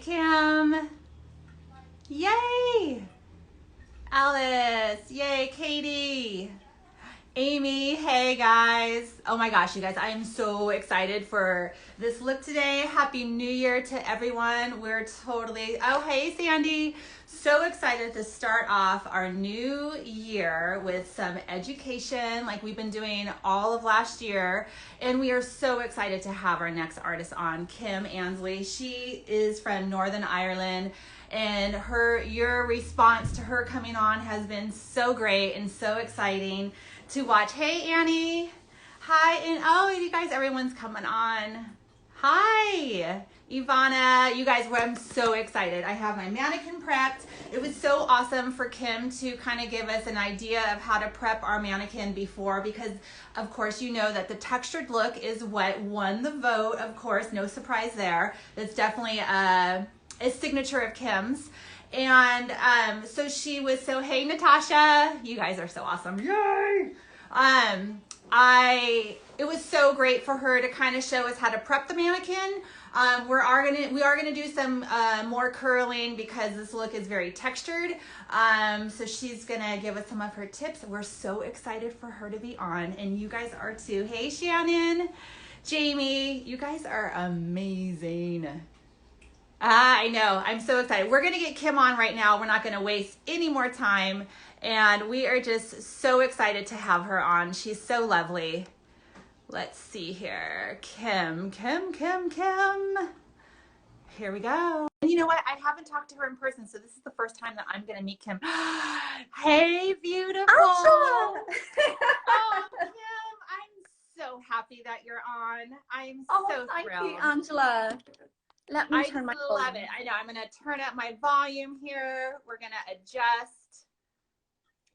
Kim. Yay. Alice. Yay, Katie. Amy, hey guys. Oh my gosh, you guys, I am so excited for this look today. Happy New Year to everyone. Oh, hey Sandy. So excited to start off our new year with some education like we've been doing all of last year. And we are so excited to have our next artist on, Kim Annesley. She is from Northern Ireland. And your response to her coming on has been so great and so exciting to watch. Hey Annie, hi, and oh, you guys, everyone's coming on. Hi Ivana, you guys, I'm so excited. I have my mannequin prepped. It was so awesome for Kim to kind of give us an idea of how to prep our mannequin before, because of course you know that the textured look is what won the vote. Of course, no surprise there. That's definitely a signature of Kim's. And hey Natasha, you guys are so awesome. Yay! It was so great for her to kind of show us how to prep the mannequin. We are gonna do some more curling because this look is very textured. So she's gonna give us some of her tips. We're so excited for her to be on, and you guys are too. Hey Shannon, Jamie, you guys are amazing. I know. I'm so excited. We're going to get Kim on right now. We're not going to waste any more time. And we are just so excited to have her on. She's so lovely. Let's see here. Kim. Here we go. And you know what? I haven't talked to her in person, so this is the first time that I'm going to meet Kim. Hey, beautiful. Oh, Kim, I'm so happy that you're on. I'm so thank thrilled. you, Angela. Let me turn my volume. I love it. I know. I'm going to turn up my volume here. We're going to adjust.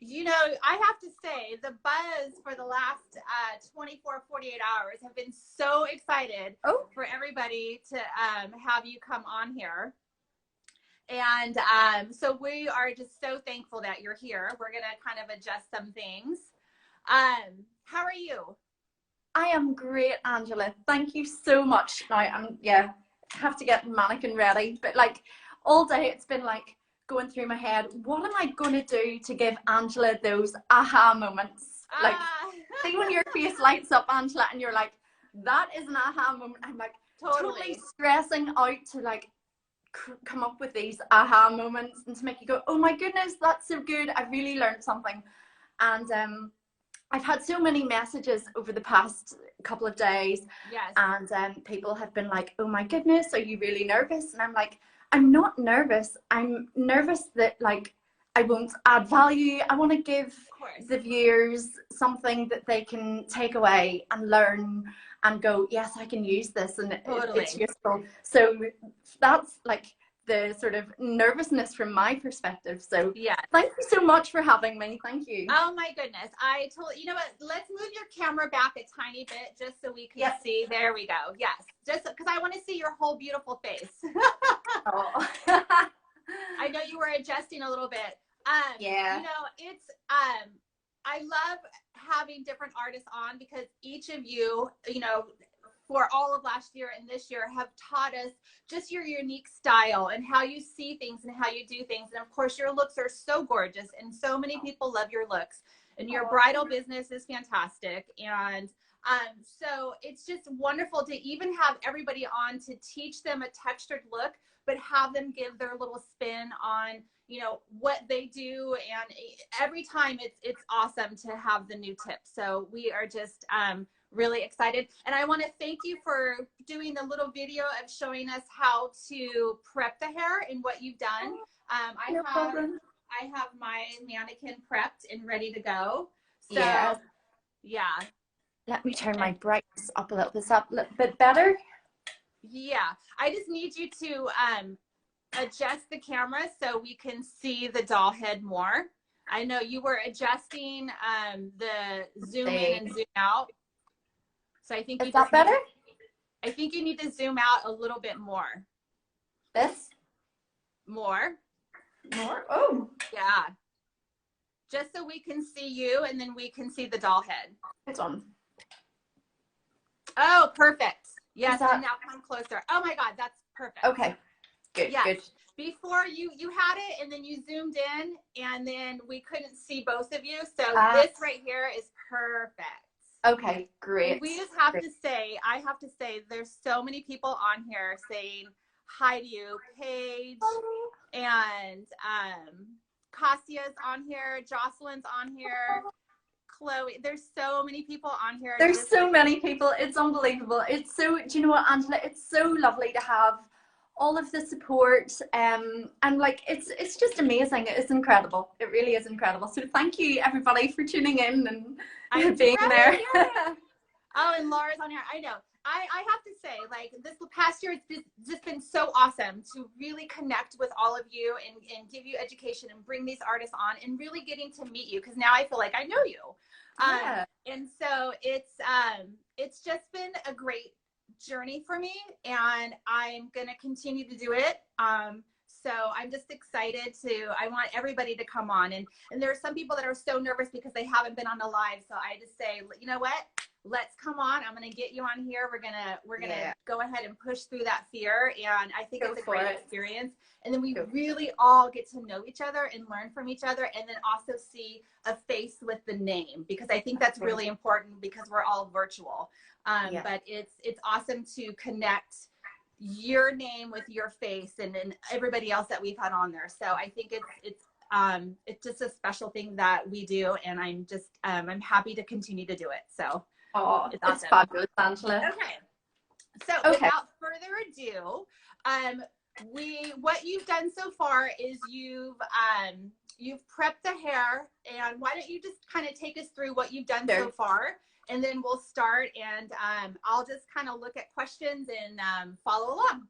You know, I have to say the buzz for the last 24, 48 hours have been so excited for everybody to have you come on here. And so we are just so thankful that you're here. We're going to kind of adjust some things. How are you? I am great, Angela. Thank you so much. Now, have to get the mannequin ready, but like all day it's been like going through my head, what am I going to do to give Angela those aha moments? Like see when your face lights up, Angela, and you're like, that is an aha moment. I'm like totally stressing out to like come up with these aha moments and to make you go, oh my goodness, that's so good, I really learned something. And I've had so many messages over the past couple of days. Yes. And people have been like, oh my goodness, are you really nervous? And I'm like, I'm not nervous. I'm nervous that like I won't add value. I want to give the viewers something that they can take away and learn and go, yes, I can use this, and it's useful. So that's like the sort of nervousness from my perspective. So yeah, thank you so much for having me. Thank you. Oh my goodness. You know what, let's move your camera back a tiny bit just so we can see. There we go. Yes, just because I want to see your whole beautiful face. Oh. I know you were adjusting a little bit. Yeah, you know, it's I love having different artists on because each of you, you know, for all of last year and this year have taught us just your unique style and how you see things and how you do things. And of course, your looks are so gorgeous and so many people love your looks, and your bridal business is fantastic. And so it's just wonderful to even have everybody on to teach them a textured look, but have them give their little spin on, you know, what they do. And every time it's awesome to have the new tips. So we are just, really excited. And I want to thank you for doing the little video of showing us how to prep the hair and what you've done. I have my mannequin prepped and ready to go. So yeah. Let me turn my brightness up a little bit better. Yeah, I just need you to adjust the camera so we can see the doll head more. I know you were adjusting the zoom in and zoom out. So I think is that better? I think you need to zoom out a little bit more. This? More? Oh. Yeah. Just so we can see you and then we can see the doll head. It's on. Oh, perfect. Yes, and now come closer. Oh my God, that's perfect. Okay. Good, Yes. good. Before you had it and then you zoomed in and then we couldn't see both of you. So this right here is perfect. Okay, great. And we just have to say, I have to say, there's so many people on here saying hi to you. Paige and Kassia's on here. Jocelyn's on here. Chloe, there's so many people on here. There's so many people. It's unbelievable. It's so, do you know what, Angela? It's so lovely to have all of the support, and like it's just amazing. It's incredible. It really is incredible. So thank you everybody for tuning in and being there. Oh, and Laura's on here. I know. I have to say, like, this past year, it's just been so awesome to really connect with all of you and give you education and bring these artists on and really getting to meet you, because now I feel like I know you. Yeah. And so it's just been a great journey for me, and I'm gonna continue to do it. So I'm just excited I want everybody to come on, and there are some people that are so nervous because they haven't been on the live. So I just say, you know what? Let's come on. I'm gonna get you on here. We're gonna go ahead and push through that fear, and I think it's a great experience. And then we really all get to know each other and learn from each other, and then also see a face with the name, because I think that's really important because we're all virtual. But it's awesome to connect your name with your face and then everybody else that we've had on there. So I think it's just a special thing that we do, and I'm just I'm happy to continue to do it. So it's awesome. Fabulous, Angela. Okay. So without further ado, what you've done so far is you've prepped the hair, and why don't you just kind of take us through what you've done so far, and then we'll start, and I'll just kind of look at questions and follow along.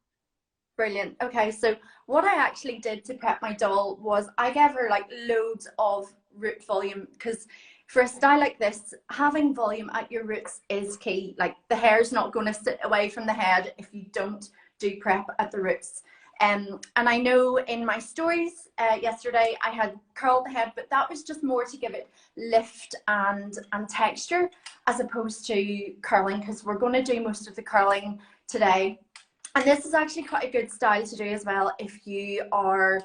Brilliant. Okay, so what I actually did to prep my doll was I gave her like loads of root volume, because for a style like this, having volume at your roots is key. Like, the hair's not going to sit away from the head if you don't do prep at the roots. And I know in my stories yesterday I had curled the head, but that was just more to give it lift and texture as opposed to curling, because we're going to do most of the curling today. And this is actually quite a good style to do as well if you are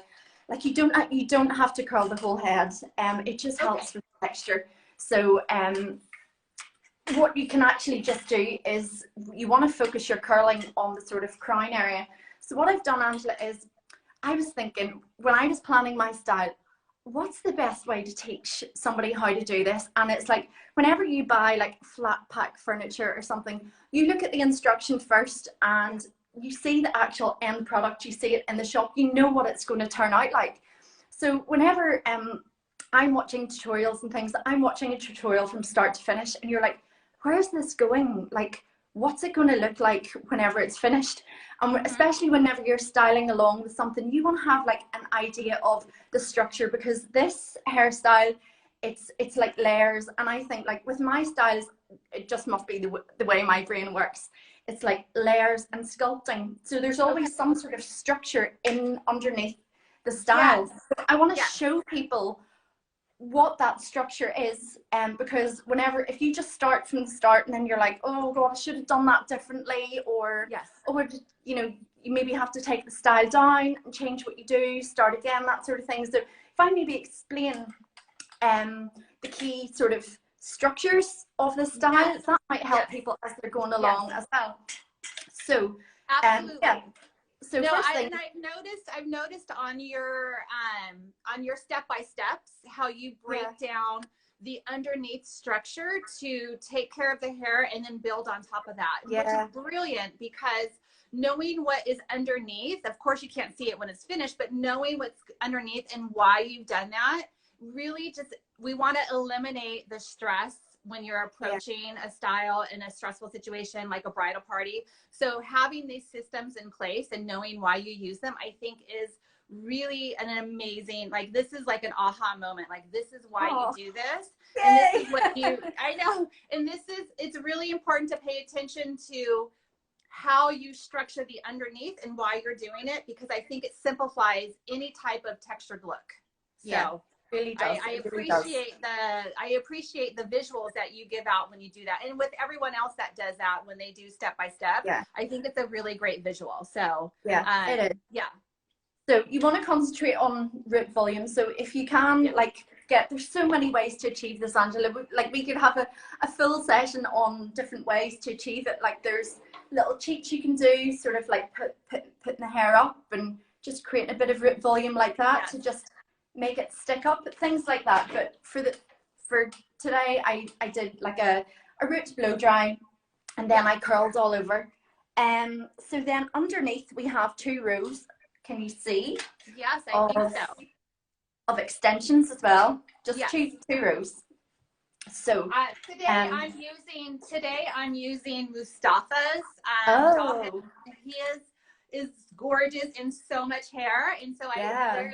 like, you don't have to curl the whole head. It just helps with texture. So what you can actually just do is you want to focus your curling on the sort of crown area. So what I've done, Angela, is I was thinking when I was planning my style, what's the best way to teach somebody how to do this? And it's like, whenever you buy like flat pack furniture or something, you look at the instruction first and you see the actual end product, you see it in the shop, you know what it's going to turn out like. So whenever I'm watching tutorials and things, I'm watching a tutorial from start to finish, and you're like, where's this going? Like, what's it going to look like whenever it's finished? And especially whenever you're styling along with something, you want to have like an idea of the structure, because this hairstyle, it's like layers. And I think like with my styles, it just must be the way my brain works. It's like layers and sculpting. So there's always some sort of structure in underneath the style. Yes. So I want to show people what that structure is, because if you just start from the start and then you're like, oh god, I should have done that differently, or you know, you maybe have to take the style down and change what you do, start again, that sort of thing. So if I maybe explain the key sort of structures of the style, that might help people as they're going along as well. So absolutely. So no, first thing, I've noticed on your step by steps how you break down the underneath structure to take care of the hair and then build on top of that, which is brilliant, because knowing what is underneath, of course you can't see it when it's finished, but knowing what's underneath and why you've done that, really just, we want to eliminate the stress when you're approaching a style in a stressful situation like a bridal party. So having these systems in place and knowing why you use them, I think is really an amazing, like, this is like an aha moment. Like, this is why you do this. Yay. And this is what you, I know. And it's really important to pay attention to how you structure the underneath and why you're doing it, because I think it simplifies any type of textured look. So really does. I appreciate the visuals that you give out when you do that, and with everyone else that does that when they do step by step. I think it's a really great visual. So it is. So you want to concentrate on root volume. So if you can, like, there's so many ways to achieve this, Angela. Like, we could have a full session on different ways to achieve it. Like, there's little cheats you can do, sort of like putting the hair up and just creating a bit of root volume like that to just make it stick up, things like that. But for today, I did like a root blow dry, and then I curled all over. So then underneath we have 2 rows. Can you see? Yes, I think so. Of extensions as well. Just two rows. So today I'm using Mustafa's. He is gorgeous in so much hair, and so I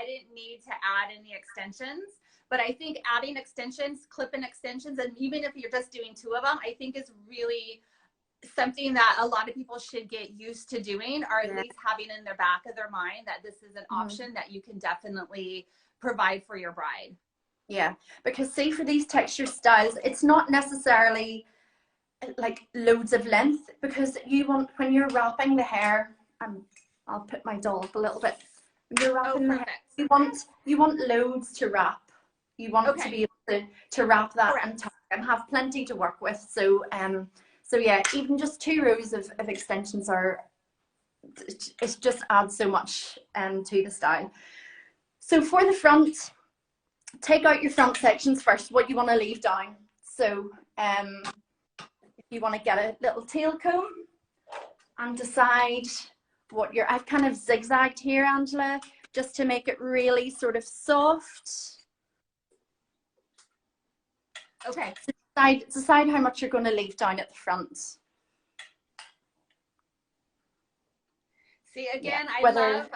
didn't need to add any extensions. But I think adding extensions, clip-in extensions, and even if you're just doing 2 of them, I think is really something that a lot of people should get used to doing, or at least having in the back of their mind that this is an option that you can definitely provide for your bride. Yeah, because see, for these texture styles, it's not necessarily like loads of length, because you want, when you're wrapping the hair, I'll put my doll up a little bit. When you're wrapping the hair, you want loads to wrap. You want to be able to wrap that and have plenty to work with. So so yeah, even just 2 rows of extensions it just adds so much to the style. So for the front, take out your front sections first, what you want to leave down. So if you want to get a little tail comb and decide what I've kind of zigzagged here, Angela, just to make it really sort of soft. Okay. Decide how much you're going to leave down at the front. See, again, I love,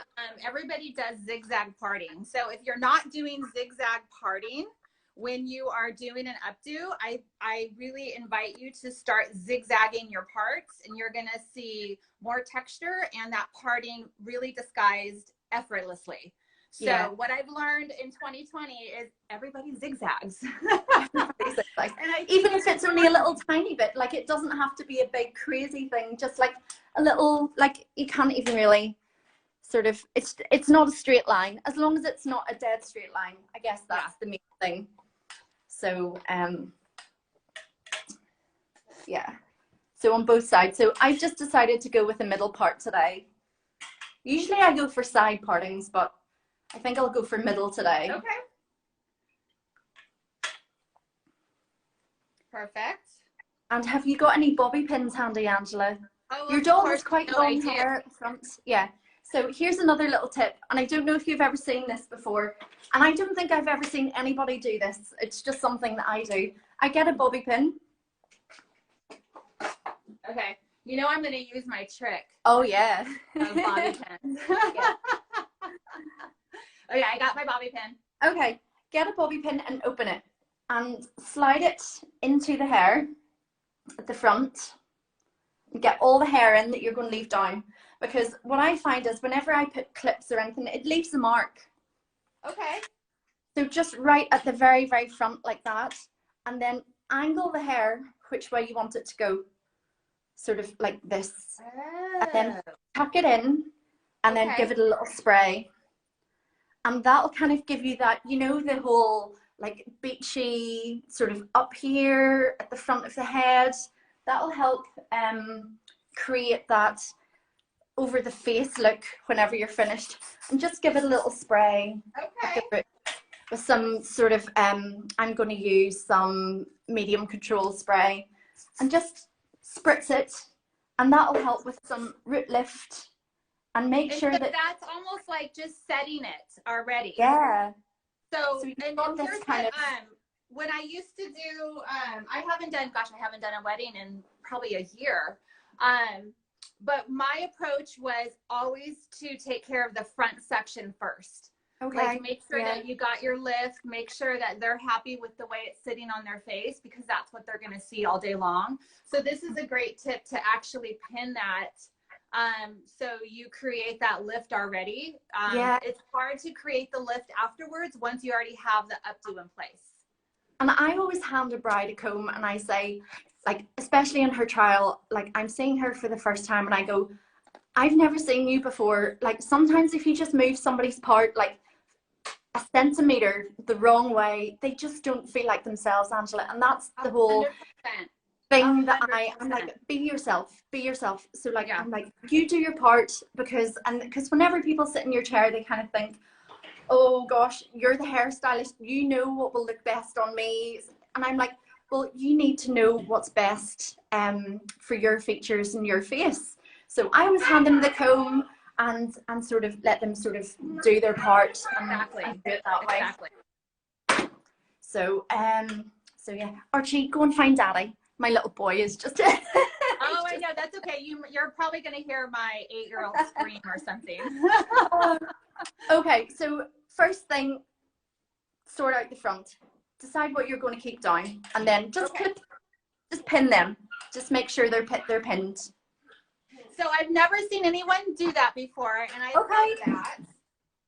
everybody does zigzag parting. So if you're not doing zigzag parting, when you are doing an updo, I really invite you to start zigzagging your parts, and you're going to see more texture and that parting really disguised effortlessly. So what I've learned in 2020 is everybody zigzags. Even if it's only a little tiny bit, like, it doesn't have to be a big crazy thing, just like a little, like, you can't even really sort of, it's not a straight line, as long as it's not a dead straight line. I guess that's the main thing. So so on both sides. So I've just decided to go with the middle part today. Usually I go for side partings, but I think I'll go for middle today. Okay. Perfect. And have you got any bobby pins handy, Angela? Oh, your doll has quite long hair at the front. Yeah. So here's another little tip, and I don't know if you've ever seen this before, and I don't think I've ever seen anybody do this. It's just something that I do. I get a bobby pin. Okay. You know I'm going to use my trick. Oh, yeah. Of bobby pins. Okay, I got my bobby pin. Okay, get a bobby pin and open it, and slide it into the hair at the front. Get all the hair in that you're going to leave down, because what I find is whenever I put clips or anything, it leaves a mark. Okay. So just right at the very, very front like that, and then angle the hair which way you want it to go, sort of like this. And then tuck it in, and then give it a little spray. And that'll kind of give you that, you know, the whole like beachy sort of up here at the front of the head. That'll help create that over the face look whenever you're finished. And just give it a little spray. Okay. With some sort of, I'm going to use some medium control spray. And just spritz it. And that'll help with some root lift. And make sure that that's almost like just setting it already. Yeah. So and here's what, when I used to do, I haven't done a wedding in probably a year. But my approach was always to take care of the front section first. Okay. Like make sure that you got your lift, make sure that they're happy with the way it's sitting on their face, because that's what they're going to see all day long. So this is a great tip to actually pin that. So you create that lift already. It's hard to create the lift afterwards once you already have the updo in place. And I always hand a bride a comb, and I say, like, especially in her trial, like, I'm seeing her for the first time, and I go, I've never seen you before. Like sometimes if you just move somebody's part like a centimeter the wrong way, they just don't feel like themselves, Angela. And that's the whole 100%. thing that 100%. I'm like, be yourself, be yourself. So like, Yeah. I'm like, you do your part, because whenever people sit in your chair, they kind of think, oh gosh, you're the hairstylist, you know what will look best on me. And I'm like, well, you need to know what's best for your features and your face. So I always hand them the comb and sort of let them sort of do their part and do it that way. Exactly. So yeah, Archie, go and find Daddy. My little boy is just. Oh, I know, that's okay. You're probably gonna hear my 8-year-old scream or something. Okay, so first thing, sort out the front. Decide what you're going to keep down, and then just pin them. Just make sure they're pinned. So I've never seen anyone do that before, and I love that.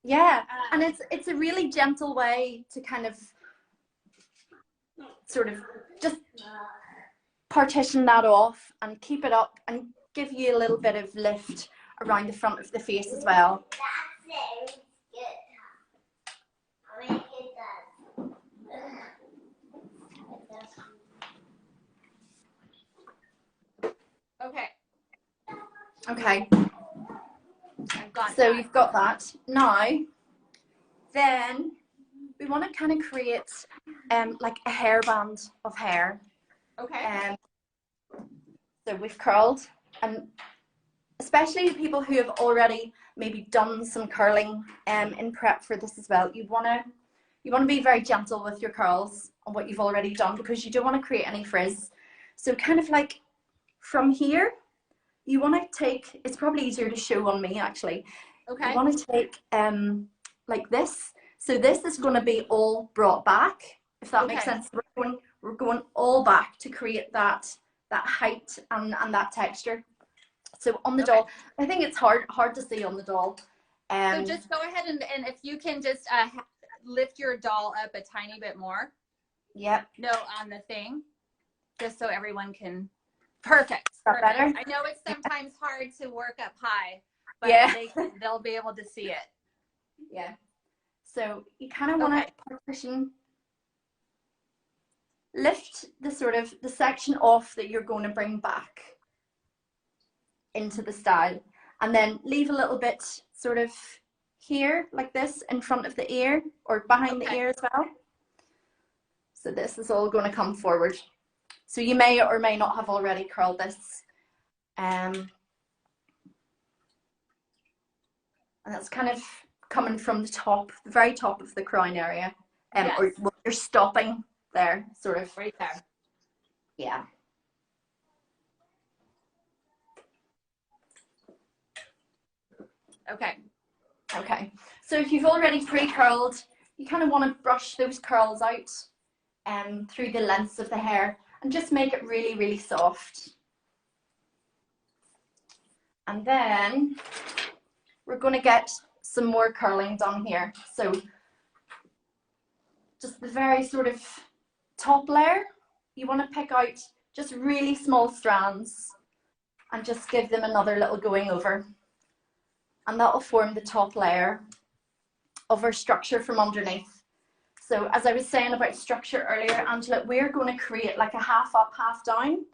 Yeah, and it's a really gentle way to kind of sort of just partition that off and keep it up and give you a little bit of lift around the front of the face as well. Okay. So you've got that. Now, then we want to kind of create like a hairband of hair. Okay. So we've curled, and especially people who have already maybe done some curling in prep for this as well, you want to be very gentle with your curls on what you've already done, because you don't want to create any frizz. So kind of like from here, you want to take, it's probably easier to show on me actually. Okay. You want to take like this. So this is going to be all brought back, if that makes sense. We're going all back to create that height and that texture. So on the doll, I think it's hard to see on the doll. So just go ahead and if you can just lift your doll up a tiny bit more. Yep. No, on the thing, just so everyone can. Perfect. Is that better? I know it's sometimes hard to work up high, but they'll be able to see it. Yeah. So you kind of want to partition, lift the section off that you're going to bring back into the style, and then leave a little bit sort of here like this in front of the ear or behind the ear as well. So this is all going to come forward. So you may or may not have already curled this. And that's kind of coming from the top, the very top of the crown area. Or you're stopping there, sort of. Right there. Yeah. Okay. So if you've already pre-curled, you kind of want to brush those curls out through the lengths of the hair and just make it really, really soft. And then we're going to get some more curling done here. So just the very sort of top layer, you want to pick out just really small strands and just give them another little going over. And that will form the top layer of our structure from underneath. So as I was saying about structure earlier, Angela, we're going to create like a half up, half down,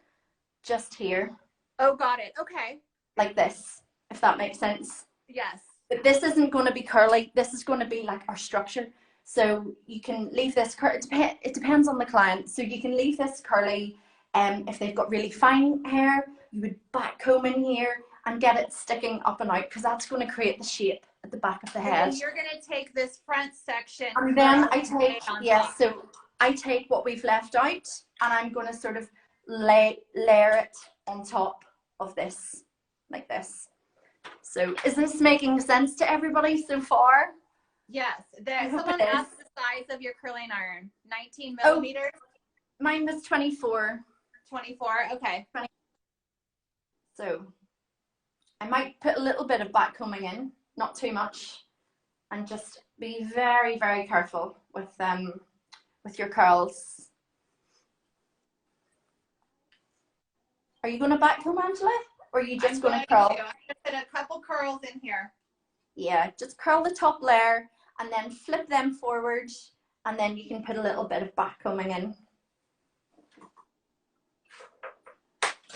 just here. Oh, got it. Okay. Like this, if that makes sense. Yes. But this isn't going to be curly. This is going to be like our structure. So you can leave this, it depends on the client. So you can leave this curly. If they've got really fine hair, you would back comb in here and get it sticking up and out, because that's going to create the shape at the back of the head. And you're going to take this front section. And then I take, so I take what we've left out and I'm going to sort of layer it on top of this, like this. So is this making sense to everybody so far? Yes. Someone asked the size of your curling iron. 19 millimeters? Oh, mine was 24. 24, okay. So I might put a little bit of back combing in, not too much, and just be very, very careful with your curls. Are you going to back comb, Angela? Or are you just going to curl? I'm going to put a couple curls in here. Yeah, just curl the top layer and then flip them forward, and then you can put a little bit of back combing in.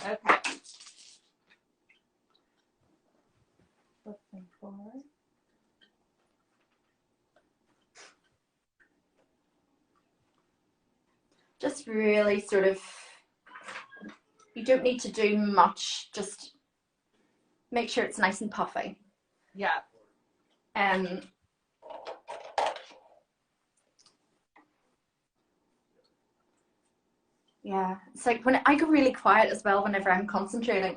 Okay. Flip them forward. Just really sort of, you don't need to do much, just make sure it's nice and puffy. Yeah. Yeah, it's like when I go really quiet as well whenever I'm concentrating.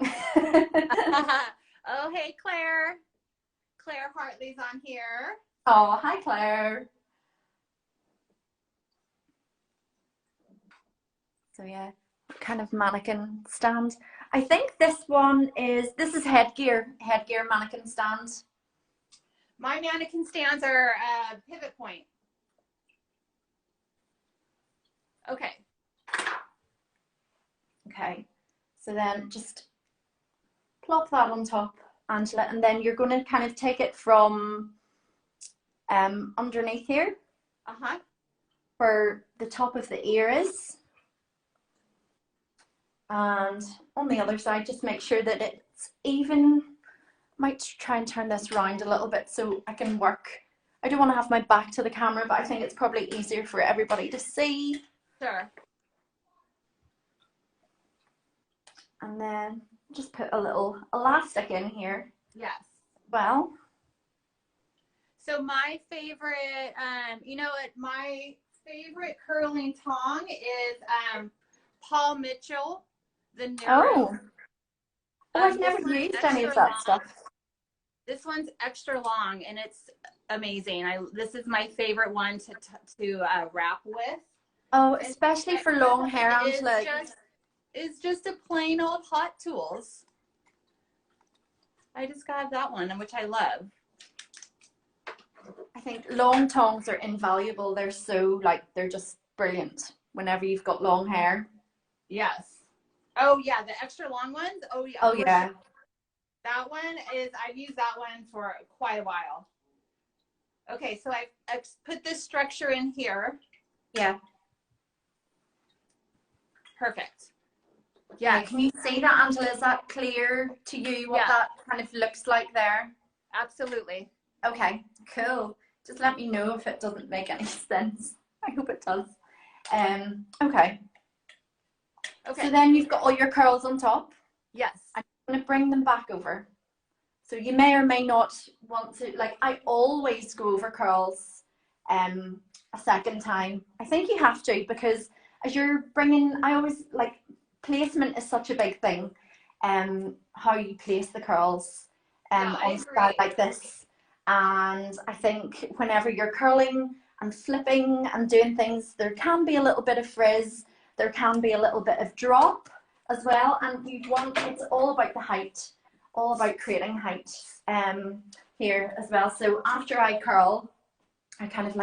Oh, hey, Claire. Claire Hartley's on here. Oh, hi, Claire. So yeah, kind of mannequin stand. I think this is headgear mannequin stand. My mannequin stands are pivot point. Okay. Okay, so then just plop that on top, Angela, and then you're going to kind of take it from underneath here, where the top of the ear is, and on the other side, just make sure that it's even. Might try and turn this around a little bit so I can work. I don't want to have my back to the camera, but I think it's probably easier for everybody to see. Sure. And then just put a little elastic in here. Yes. Well. So my favorite, you know what, my favorite curling tong is Paul Mitchell, the Nero. Oh, I've never used any of that stuff. This one's extra long and it's amazing. This is my favorite one to wrap with. Oh, especially for long hair, Angela. It's just a plain old Hot Tools. I just got that one, which I love. I think long tongs are invaluable. They're so, they're just brilliant whenever you've got long hair. Yes. Oh yeah, the extra long ones. Oh yeah. Oh yeah. Sure. That one I've used that one for quite a while. Okay, so I've put this structure in here. Yeah. Perfect. Yeah. Can you see that, Angela? Is that clear to you what that kind of looks like there? Absolutely. Okay, cool. Just let me know if it doesn't make any sense. I hope it does. Okay. Okay. So then you've got all your curls on top. Yes. I'm going to bring them back over. So you may or may not want to, I always go over curls a second time. I think you have to, because as you're bringing, I always, placement is such a big thing. How you place the curls on a style like this. And I think whenever you're curling and flipping and doing things, there can be a little bit of frizz. There can be a little bit of drop as well. And it's all about the height, all about creating height here as well. So after I curl, I kind of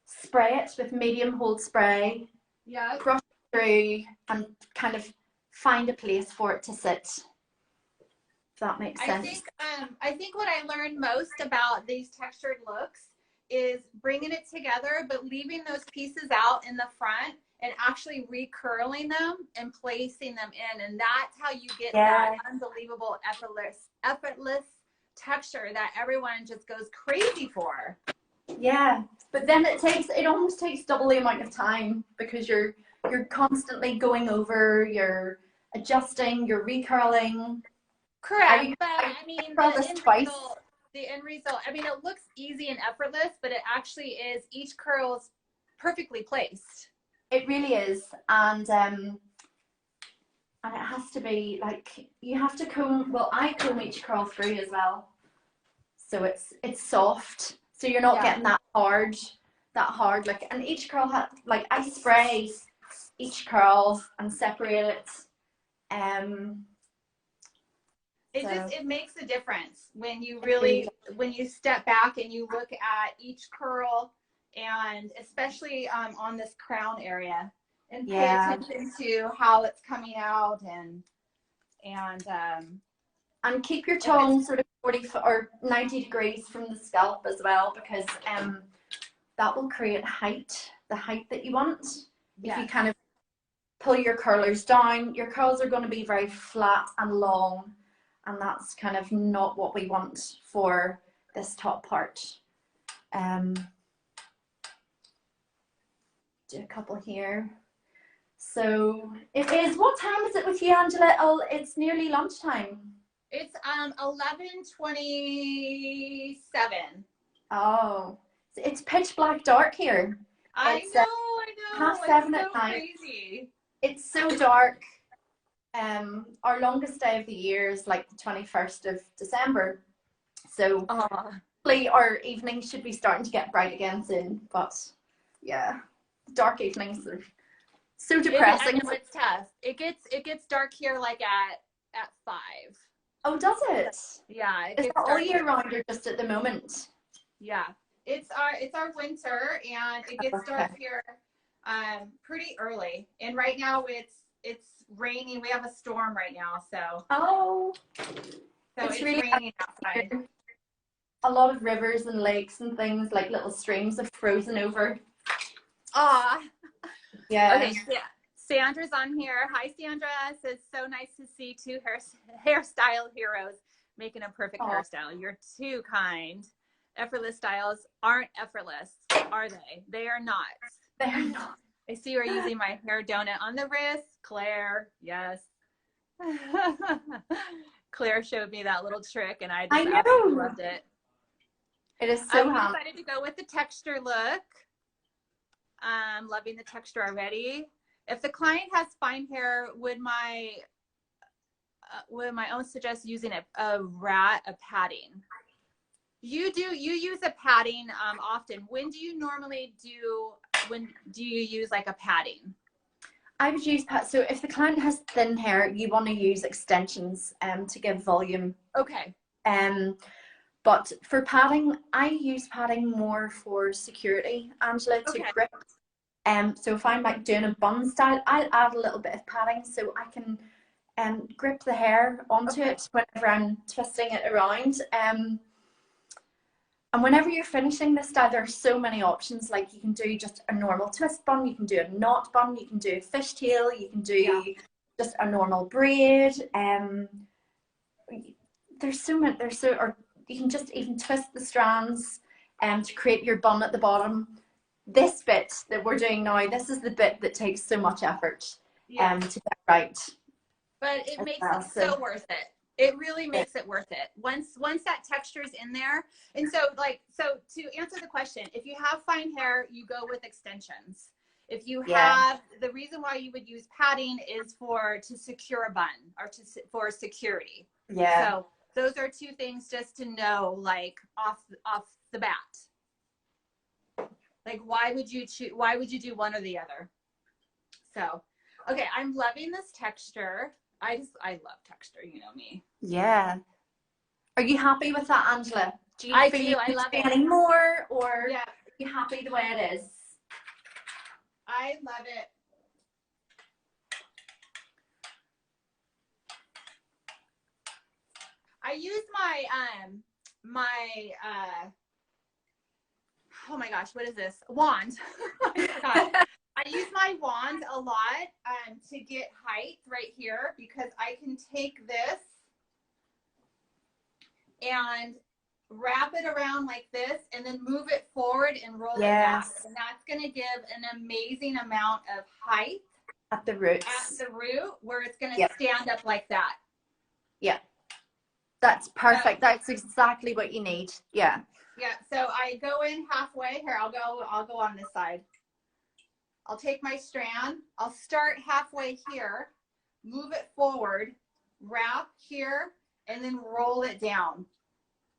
spray it with medium hold spray. Yeah. Brush through and kind of find a place for it to sit. If that makes sense. I think what I learned most about these textured looks is bringing it together, but leaving those pieces out in the front and actually recurling them and placing them in. And that's how you get that unbelievable effortless texture that everyone just goes crazy for. Yeah, but then it almost takes double the amount of time, because you're constantly going over, you're adjusting, you're recurling. Correct, but I mean, the end result, I mean, it looks easy and effortless, but it actually is, each curl's perfectly placed. It really is, and it has to be you have to comb. Well, I comb each curl through as well, so it's soft, so you're not getting that hard. And each curl has I spray each curl and separate it. It makes a difference when you really, when you step back and you look at each curl, and especially on this crown area, and pay attention to how it's coming out, And keep your tone sort of 40 or 90 degrees from the scalp as well, because that will create height, the height that you want. If you kind of pull your curlers down, your curls are going to be very flat and long, and that's kind of not what we want for this top part. Do a couple here. So it is, what time is it with you, Angela? Oh, it's nearly lunchtime. It's 11:27. Oh, it's pitch black dark here. I know. 7:30 it's at so night. Crazy. It's so dark. Our longest day of the year is like the 21st of December. So hopefully our evenings should be starting to get bright again soon. But yeah, dark evenings are so depressing. It's tough. It gets dark here like at 5. Oh, does it? Yeah. Is that all year round or just at the moment? Yeah. It's our winter, and it gets dark here pretty early. And right now it's raining. We have a storm right now, so it's really raining outside. A lot of rivers and lakes and things, like little streams, have frozen over. Yeah. Okay, Sandra's on here. Hi, Sandra. Says, so nice to see 2 hairstyle heroes making a perfect hairstyle. You're too kind. Effortless styles aren't effortless, are they? They are not. They're not. I see you're using my hair donut on the wrist. Claire, yes. Claire showed me that little trick, and I just absolutely loved it. It is so I'm excited to go with the texture look. I'm loving the texture already. If the client has fine hair, would my own suggest using a padding? You use a padding often. When do you use like a padding? I would use so if the client has thin hair, you want to use extensions to give volume. Okay. But for padding, I use padding more for security, Angela, to grip. So if I'm like doing a bun style, I'll add a little bit of padding so I can grip the hair onto it whenever I'm twisting it around. And whenever you're finishing this style, there are so many options. Like you can do just a normal twist bun, you can do a knot bun, you can do a fishtail, you can do just a normal braid. There's so many. Or you can just even twist the strands to create your bun at the bottom. This bit that we're doing now, this is the bit that takes so much effort to get right. But it makes it so worth it. It really makes it worth it. Once that texture is in there. And so to answer the question, if you have fine hair, you go with extensions. If you have, the reason why you would use padding is to secure a bun or for security. Yeah. So those are 2 things just to know, like off the bat. Like, why would you do one or the other? So, okay, I'm loving this texture. I love texture, you know me. Yeah. Are you happy with that, Angela? Do you feel you I love it any more, or are you happy the way it is? I love it. I use my oh my gosh, what is this? Wand. I forgot. I use my wand a lot to get height right here, because I can take this and wrap it around like this and then move it forward and roll it back. And that's going to give an amazing amount of height at the root, where it's going to stand up like that. Yeah. That's perfect. That's exactly what you need. Yeah. Yeah. So I go in halfway here. I'll go on this side. I'll take my strand. I'll start halfway here, move it forward, wrap here, and then roll it down.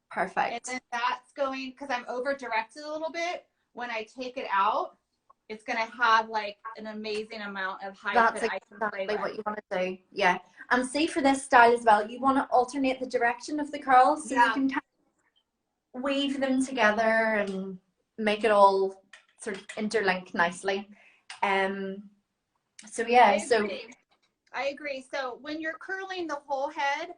Perfect. And then that's going, because I'm over directed a little bit. When I take it out, it's going to have like an amazing amount of height. That's exactly what you want to do. Yeah. And see, for this style as well, you want to alternate the direction of the curls, so you can kind of weave them together and make it all sort of interlink nicely. So yeah, I agree. So when you're curling the whole head,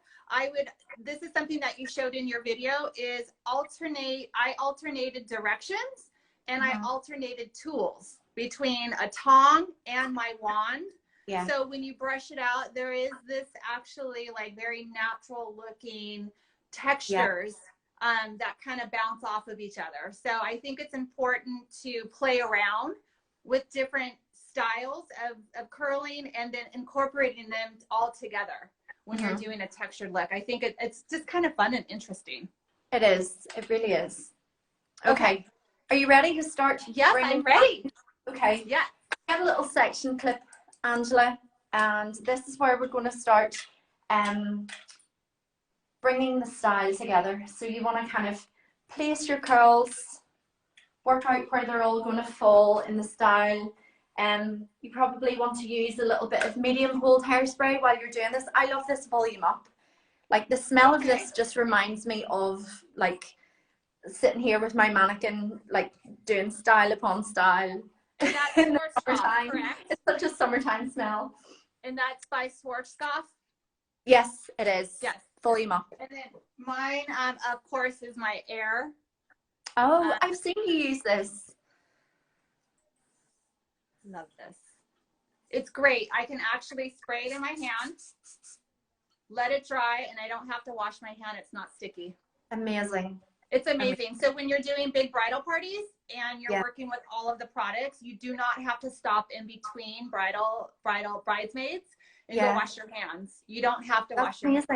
this is something that you showed in your video, is I alternated directions and I alternated tools between a tong and my wand. Yeah. So when you brush it out, there is this actually like very natural looking textures that kind of bounce off of each other. So I think it's important to play around with different styles of curling and then incorporating them all together when you're doing a textured look. I think it's just kind of fun and interesting. It is. It really is. Okay. Are you ready to start? Yes, I'm ready. Okay. Yeah. Get a little section clip, Angela, and this is where we're going to start bringing the style together. So you want to kind of place your curls, work out where they're all going to fall in the style. You probably want to use a little bit of medium hold hairspray while you're doing this. I love this volume up. Like the smell of this just reminds me of like sitting here with my mannequin, like doing style upon style. And that's in the summertime, correct? It's such a summertime smell. And that's by Schwarzkopf? Yes, it is. Yes. Volume up. And then mine, of course, is my Air. Oh, I've seen you use this. Love this. It's great. I can actually spray it in my hand, let it dry, and I don't have to wash my hand. It's not sticky. Amazing. It's amazing. So when you're doing big bridal parties and you're working with all of the products, you do not have to stop in between bridal bridesmaids and go wash your hands. You don't have to wash your hands.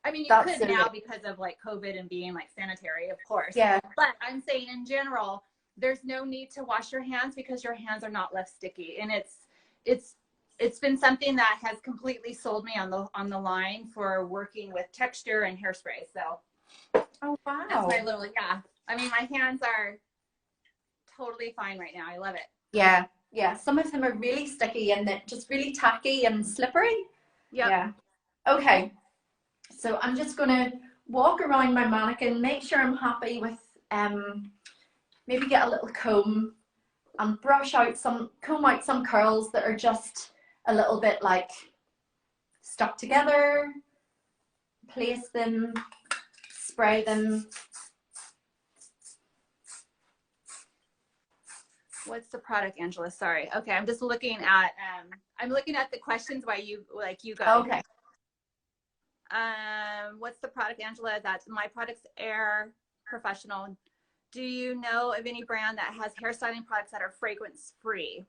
I mean, you could now because of like COVID and being like sanitary, of course. Yeah. But I'm saying in general, there's no need to wash your hands because your hands are not left sticky. And it's been something that has completely sold me on the line for working with texture and hairspray. So oh wow. That's my little I mean, my hands are totally fine right now. I love it. Yeah. Yeah. Some of them are really sticky and they're just really tacky and slippery. Yep. Yeah. Okay. So I'm just gonna walk around my mannequin, make sure I'm happy with maybe get a little comb and comb out some curls that are just a little bit like stuck together, place them, spray them. What's the product, Angela? Sorry. Okay, I'm just looking at the questions while you go. Okay. What's the product, Angela? That's my product's Air Professional. Do you know of any brand that has hairstyling products that are fragrance free?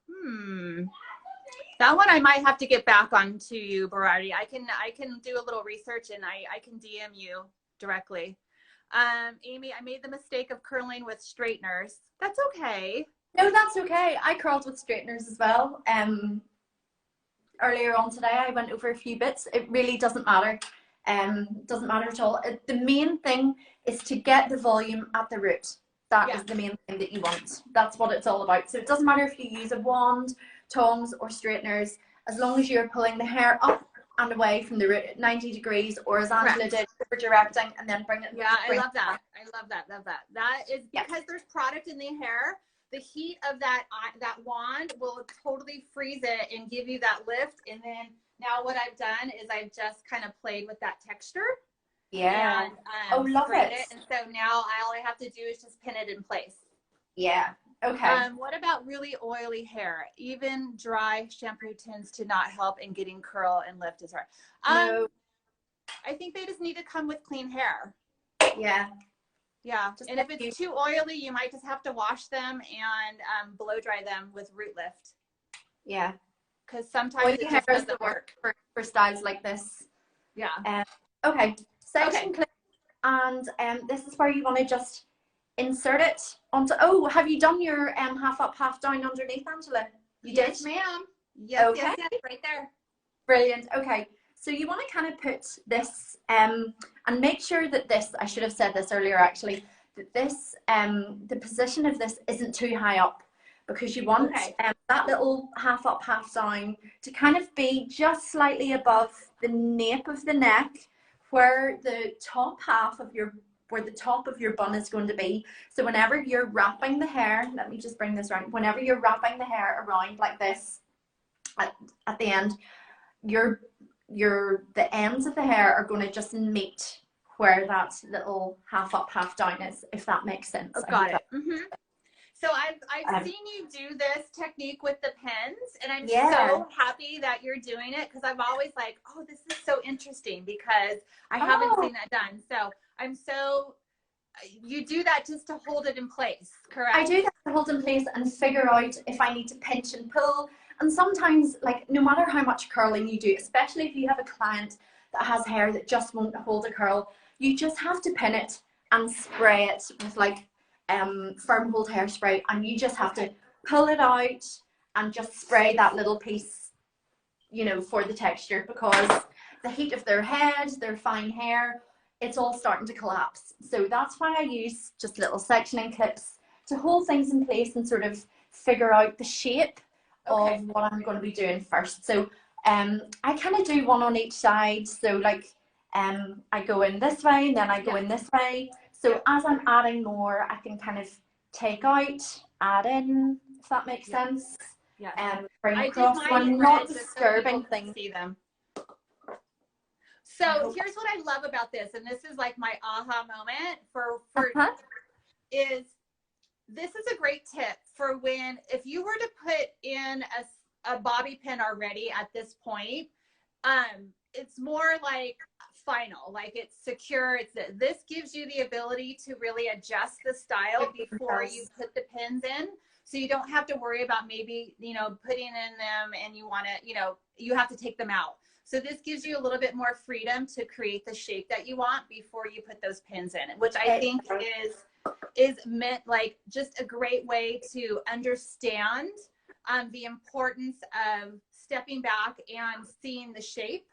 That one I might have to get back on to you, Berardi. I can do a little research and I can DM you directly. Amy, I made the mistake of curling with straighteners. That's okay. No, that's okay. I curled with straighteners as well. Earlier on today, I went over a few bits. It really doesn't matter. Doesn't matter at all. The main thing is to get the volume at the root. That is the main thing that you want. That's what it's all about. So it doesn't matter if you use a wand, tongs, or straighteners, as long as you're pulling the hair up and away from the root at 90 degrees, or as Angela did, over directing and then bring it. Yeah, I love that. I love that. Love that. That is because there's product in the hair. The heat of that wand will totally freeze it and give you that lift. And then now what I've done is I've just kind of played with that texture. Yeah. And, love it. And so now all I have to do is just pin it in place. Yeah. Okay. What about really oily hair? Even dry shampoo tends to not help in getting curl and lift as hard. No. I think they just need to come with clean hair. Yeah. Yeah, and if it's too oily, you might just have to wash them and blow dry them with root lift. Yeah. Because sometimes it just doesn't work. For styles like this. Yeah. Okay. Section clip. And this is where you want to just insert it onto. Oh, have you done your half up, half down underneath, Angela? Yes, ma'am. Yes, yes, right there. Brilliant. Okay. So you want to kind of put this and make sure that this, I should have said this earlier actually, that this, the position of this isn't too high up, because you want that little half up, half down to kind of be just slightly above the nape of the neck, where the top half of your, where the top of your bun is going to be. So whenever you're wrapping the hair, let me just bring this around, whenever you're wrapping the hair around like this at the end, your the ends of the hair are going to just meet where that little half up, half down is, if that makes sense. Oh, got it. So I've seen you do this technique with the pins, and I'm so happy that you're doing it, because I'm always like, oh, this is so interesting, because I haven't seen that done. So you do that just to hold it in place, correct? I do that to hold in place and figure out if I need to pinch and pull. And sometimes, like, no matter how much curling you do, especially if you have a client that has hair that just won't hold a curl, you just have to pin it and spray it with like firm hold hairspray, and you just have to pull it out and just spray that little piece, you know, for the texture, because the heat of their head, their fine hair, it's all starting to collapse. So that's why I use just little sectioning clips to hold things in place and sort of figure out the shape of what I'm going to be doing first. So I kind of do one on each side. So like I go in this way and then I go in this way. So as I'm adding more, I can kind of take out, add in, if that makes sense. Yeah. Bring across one not disturbing thing. See them. So here's what I love about this, and this is like my aha moment is this is a great tip for when, if you were to put in a bobby pin already at this point, it's more like final, like it's secure. This gives you the ability to really adjust the style before you put the pins in, so you don't have to worry about maybe, you know, putting in them and you want to, you know, you have to take them out. So this gives you a little bit more freedom to create the shape that you want before you put those pins in, which I think is meant like just a great way to understand the importance of stepping back and seeing the shape.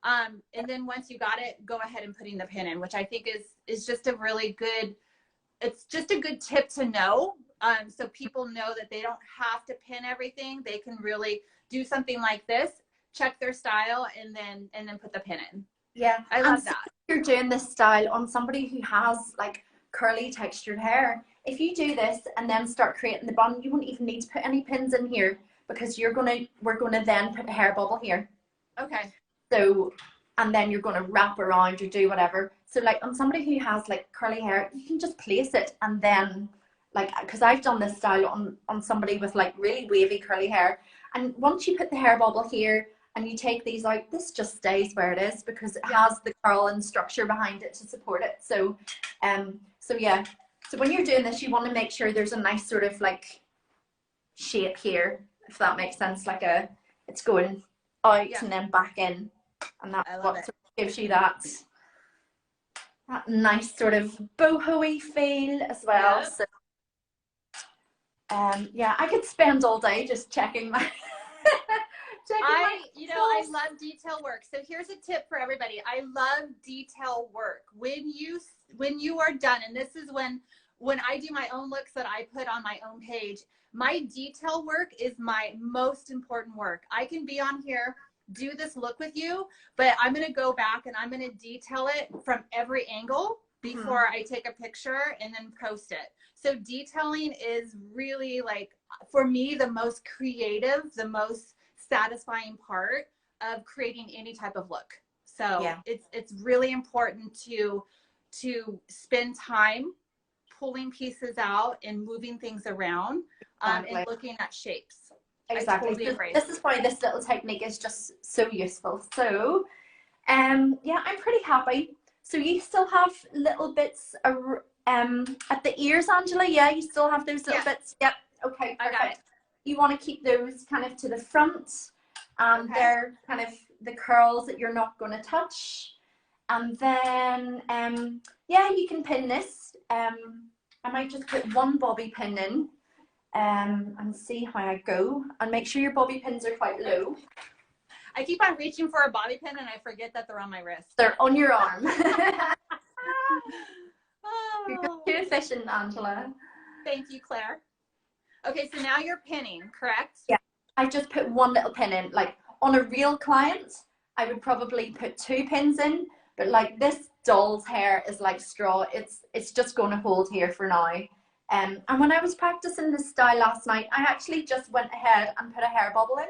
And then once you got it, go ahead and putting the pin in, which I think is just a really good, it's just a good tip to know. So people know that they don't have to pin everything. They can really do something like this, check their style, and then put the pin in. Yeah, I love that. If you're doing this style on somebody who has like curly textured hair, if you do this and then start creating the bun, you won't even need to put any pins in here, because we're gonna then put a hair bubble here. Okay. So, and then you're gonna wrap around or do whatever. So like on somebody who has like curly hair, you can just place it, and then like, because I've done this style on somebody with like really wavy curly hair, and once you put the hair bubble here and you take these out, this just stays where it is, because it has the curl and structure behind it to support it. So yeah, so when you're doing this, you want to make sure there's a nice sort of like shape here, if that makes sense, like it's going out and then back in, and that's what sort of gives you that nice sort of boho-y feel as well. So yeah, I could spend all day just checking my I love detail work. So here's a tip for everybody. I love detail work. When you are done, and this is when I do my own looks that I put on my own page, my detail work is my most important work. I can be on here, do this look with you, but I'm going to go back and I'm going to detail it from every angle before I take a picture and then post it. So detailing is really, like, for me, the most creative, the most satisfying part of creating any type of look. So it's really important to spend time pulling pieces out and moving things around and looking at shapes. Exactly. Totally agree. This is why this little technique is just so useful. So yeah, I'm pretty happy. So you still have little bits at the ears, Angela? Yeah, you still have those little bits? Yep. Okay, perfect. You want to keep those kind of to the front, and they're kind of the curls that you're not going to touch. And then, yeah, you can pin this. I might just put one bobby pin in and see how I go. And make sure your bobby pins are quite low. I keep on reaching for a bobby pin and I forget that they're on my wrist. They're on your arm. You're too efficient, Angela. Thank you, Claire. Okay, so now you're pinning, correct? Yeah, I just put one little pin in. Like on a real client, I would probably put 2 pins in, but like this doll's hair is like straw. It's just going to hold here for now. And when I was practicing this style last night, I actually just went ahead and put a hair bubble in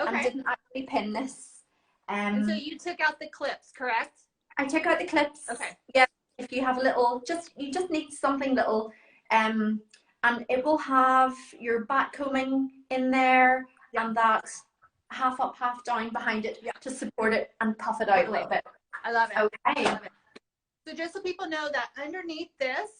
and didn't actually pin this. And so you took out the clips, correct? I took out the clips. Okay. Yeah. If you have a little, you just need something little, and it will have your back combing in there, and that half up, half down behind it to support it and puff it out a little bit. I love it. Okay. I love it. So just so people know that underneath this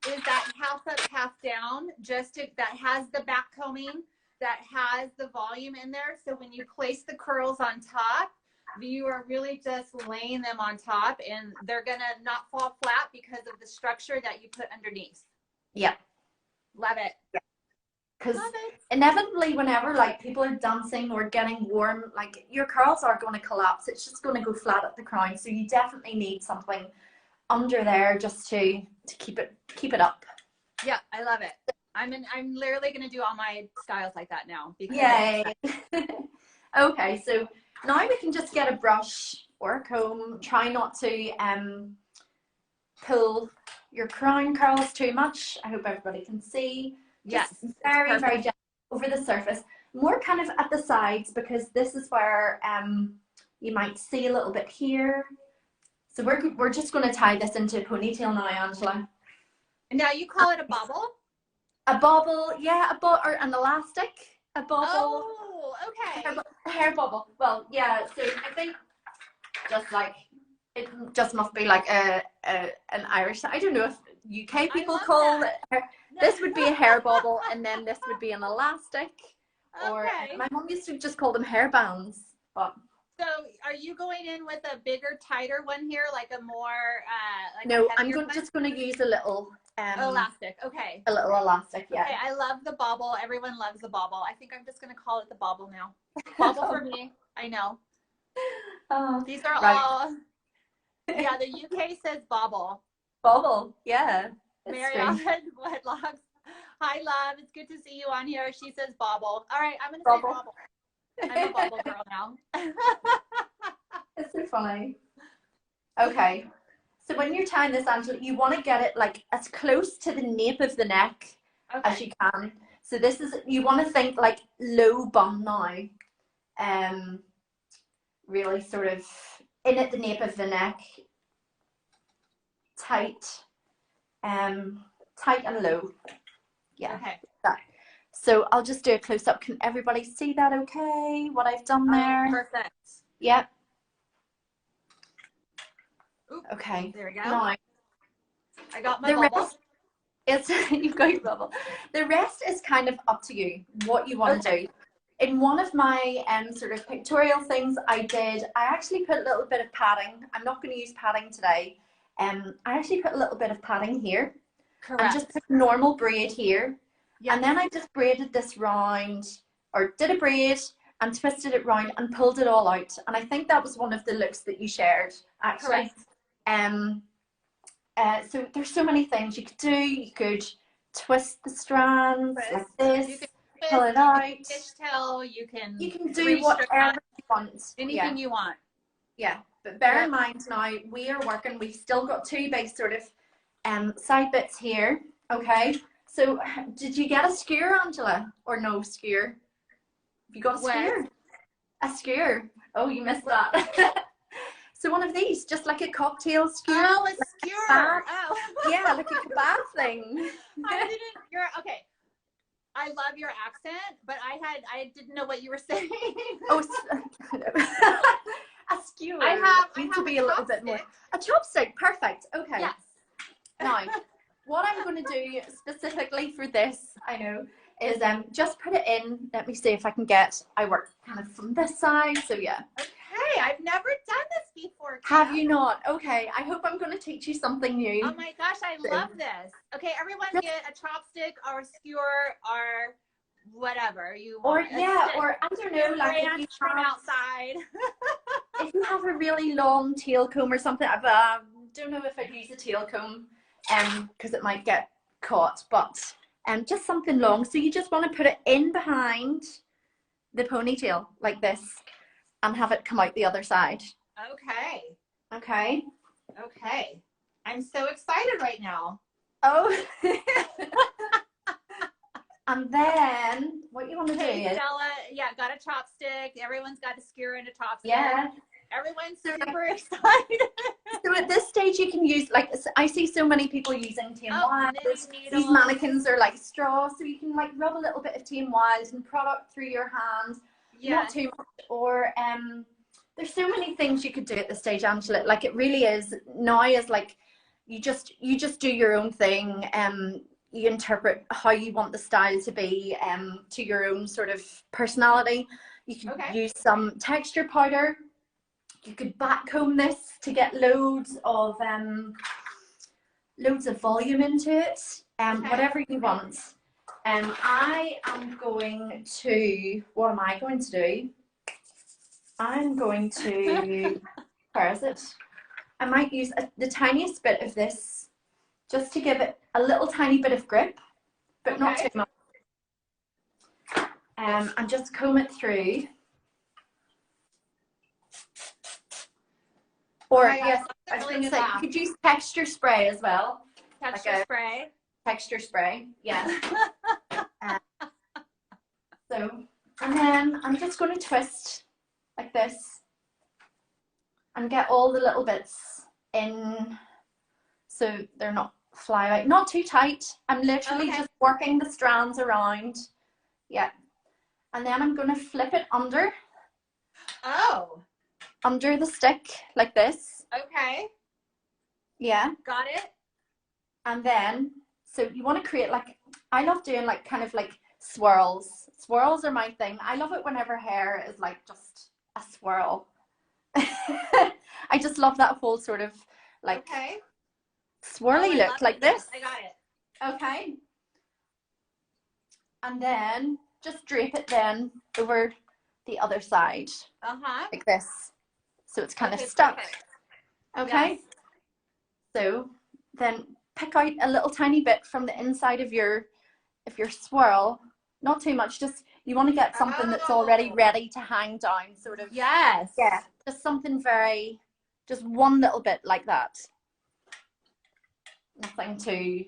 is that half up, half down, that has the back combing, that has the volume in there. So when you place the curls on top, you are really just laying them on top, and they're gonna not fall flat because of the structure that you put underneath. Yeah. Love it. Because inevitably, whenever like people are dancing or getting warm, like your curls are going to collapse. It's just going to go flat at the crown. So you definitely need something under there just to keep it up. Yeah, I love it. I'm literally gonna do all my styles like that now. Yay. Okay, so now we can just get a brush or a comb. Try not to pull your crown curls too much. I hope everybody can see. Yes, just very gentle over the surface, more kind of at the sides, because this is where you might see a little bit here. So we're just going to tie this into a ponytail now, Angela. And now you call it a bobble? A bobble, yeah, or an elastic, a bobble. Oh, okay. A hair bobble. Well, yeah. So I think just like it just must be like an Irish. I don't know if UK people call it. This would be a hair bobble, and then this would be an elastic. Or my mom used to just call them hair bands. But so, are you going in with a bigger, tighter one here, like a more? No, I'm just going to use a little elastic. Okay. A little elastic, yeah. Okay, I love the bobble. Everyone loves the bobble. I think I'm just going to call it the bobble now. Bobble for me. I know. These are all. Yeah, the UK says bobble. Bobble, yeah. Marianne Wedlocks. Hi, love. It's good to see you on here. She says bobble. All right, I'm going to say bobble. I'm a bobble girl now. It's so funny. Okay. So when you're tying this, Angela, you want to get it like as close to the nape of the neck as you can. So this is, you want to think like low bun now. Really sort of in at the nape of the neck. Tight. Tight and low. Yeah. Okay. That. So I'll just do a close up. Can everybody see that okay? What I've done there? Perfect. Yep. Oop, okay. There we go. Now, I got my bubble. You've got your bubble. The rest is kind of up to you, what you want to do. In one of my sort of pictorial things I actually put a little bit of padding. I'm not going to use padding today. I actually put a little bit of padding here. Correct. And just put normal braid here. Yes. And then I just braided this round, or did a braid and twisted it round and pulled it all out. And I think that was one of the looks that you shared, actually. Correct. So there's so many things you could do. You could twist the strands like this, you can pull it out. Fishtail, you can do whatever you want. Anything you want. Yeah, but bear in mind now, we are working, we've still got two big sort of side bits here, okay? So did you get a skewer, Angela, or no skewer? Have you got a skewer? A skewer. Oh, you missed that. So one of these, just like a cocktail skewer. Oh, a skewer. Oh. Yeah, like a kebab thing. Okay. I love your accent, but I didn't know what you were saying. Oh, a skewer. I have to be a little bit more. A chopstick, perfect. Okay. Yes. Now, what I'm going to do specifically for this, I know, is just put it in. Let me see if I can I work kind of from this side, so yeah. Okay, I've never done this before, Kim. Have you not? Okay, I hope I'm going to teach you something new. Oh my gosh, I love this. Okay, everyone get a chopstick or a skewer or whatever you want. Or I don't know, like if you from outside. If you have a really long tail comb or something, I don't know if I'd use a tail comb because it might get caught, but just something long. So you just want to put it in behind the ponytail like this and have it come out the other side. Okay. Okay. Okay. I'm so excited right now. Oh. And then what you want to do is Stella, got a chopstick. Everyone's got a skewer and a chopstick. Yeah. Everyone's super excited. So at this stage, you can use, like, I see so many people using TMYs. These mannequins are like straw, so you can like rub a little bit of TMYs and product through your hands, not too much. Or there's so many things you could do at this stage, Angela. Like, it really is now is like you just do your own thing. You interpret how you want the style to be to your own sort of personality. You can use some texture powder. You could back comb this to get loads of volume into it. Whatever you want. I am going to, what am I going to do? I'm going to, where is it? I might use the tiniest bit of this just to give it a little tiny bit of grip, but not too much. And just comb it through. Or yes, I was going to say you could use texture spray as well. Texture spray. Texture spray, yeah. So, and then I'm just going to twist like this and get all the little bits in so they're not fly out. Not too tight. I'm literally just working the strands around. Yeah. And then I'm going to flip it under. Oh. Under the stick like this. Okay. Yeah. Got it. And then, so you want to create like, I love doing like kind of like swirls. Swirls are my thing. I love it whenever hair is like just a swirl. I just love that whole sort of like swirly look like this. I got it. Okay. And then just drape it then over the other side. Like this. So it's kind of stuck. Okay. Yes. So then pick out a little tiny bit from the inside of your swirl. Not too much, just you want to get something that's already ready to hang down, sort of. Yes. Yeah. Just something very, just one little bit like that. Nothing too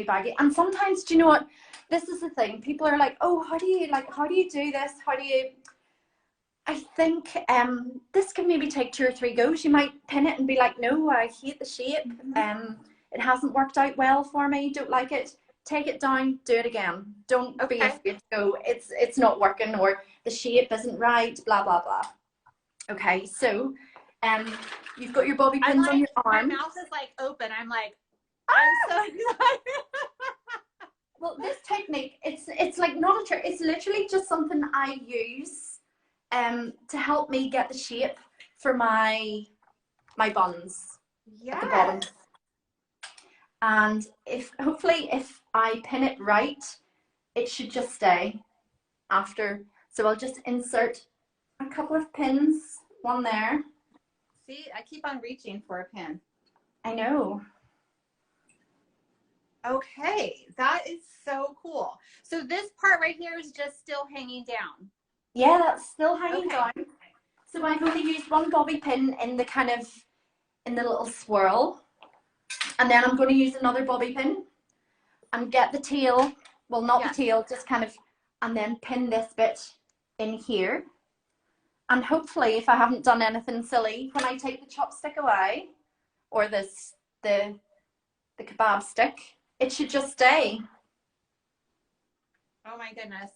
baggy. And sometimes, do you know what? This is the thing. People are like, oh, how do you do this? How do you? I think this can maybe take 2 or 3 goes. You might pin it and be like, no, I hate the shape. It hasn't worked out well for me. Don't like it. Take it down. Do it again. Don't be afraid to go. It's not working, or the shape isn't right. Blah blah blah. Okay, so you've got your bobby pins on your arm. My mouth is like open. I'm like, I'm so excited. Well, this technique, it's like not a trick. It's literally just something I use to help me get the shape for my buns at the bottom. And hopefully if I pin it right, it should just stay after. So I'll just insert a couple of pins, one there. See, I keep on reaching for a pin. I know. Okay, that is so cool. So this part right here is just still hanging down. Yeah, that's still hanging down. So I've only used one bobby pin in the little swirl. And then I'm going to use another bobby pin and get the tail, well, not the tail, just kind of, and then pin this bit in here. And hopefully, if I haven't done anything silly, when I take the chopstick away, or the kebab stick, it should just stay. Oh my goodness.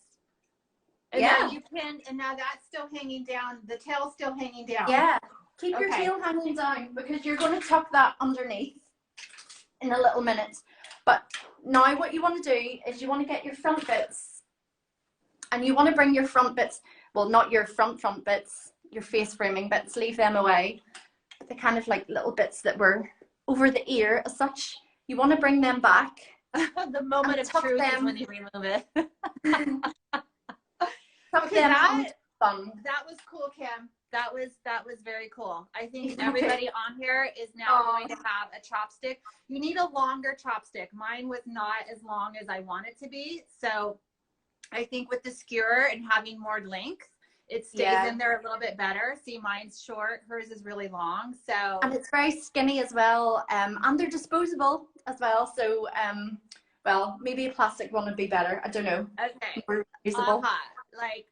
And now you pinned, and now that's still hanging down, the tail's still hanging down. Yeah, keep your tail hanging down because you're going to tuck that underneath in a little minute. But now what you want to do is you want to get your front bits, and you want to bring your front bits, well, not your front bits, your face framing bits, leave them away, but the kind of like little bits that were over the ear as such, you want to bring them back. The moment of truth is when you remove it. That was cool, Kim. That was very cool. I think everybody on here is now going to have a chopstick. You need a longer chopstick. Mine was not as long as I want it to be. So I think with the skewer and having more length, it stays in there a little bit better. See, mine's short. Hers is really long. So and it's very skinny as well. And they're disposable as well. So well, maybe a plastic one would be better. I don't know. Okay. More usable. Like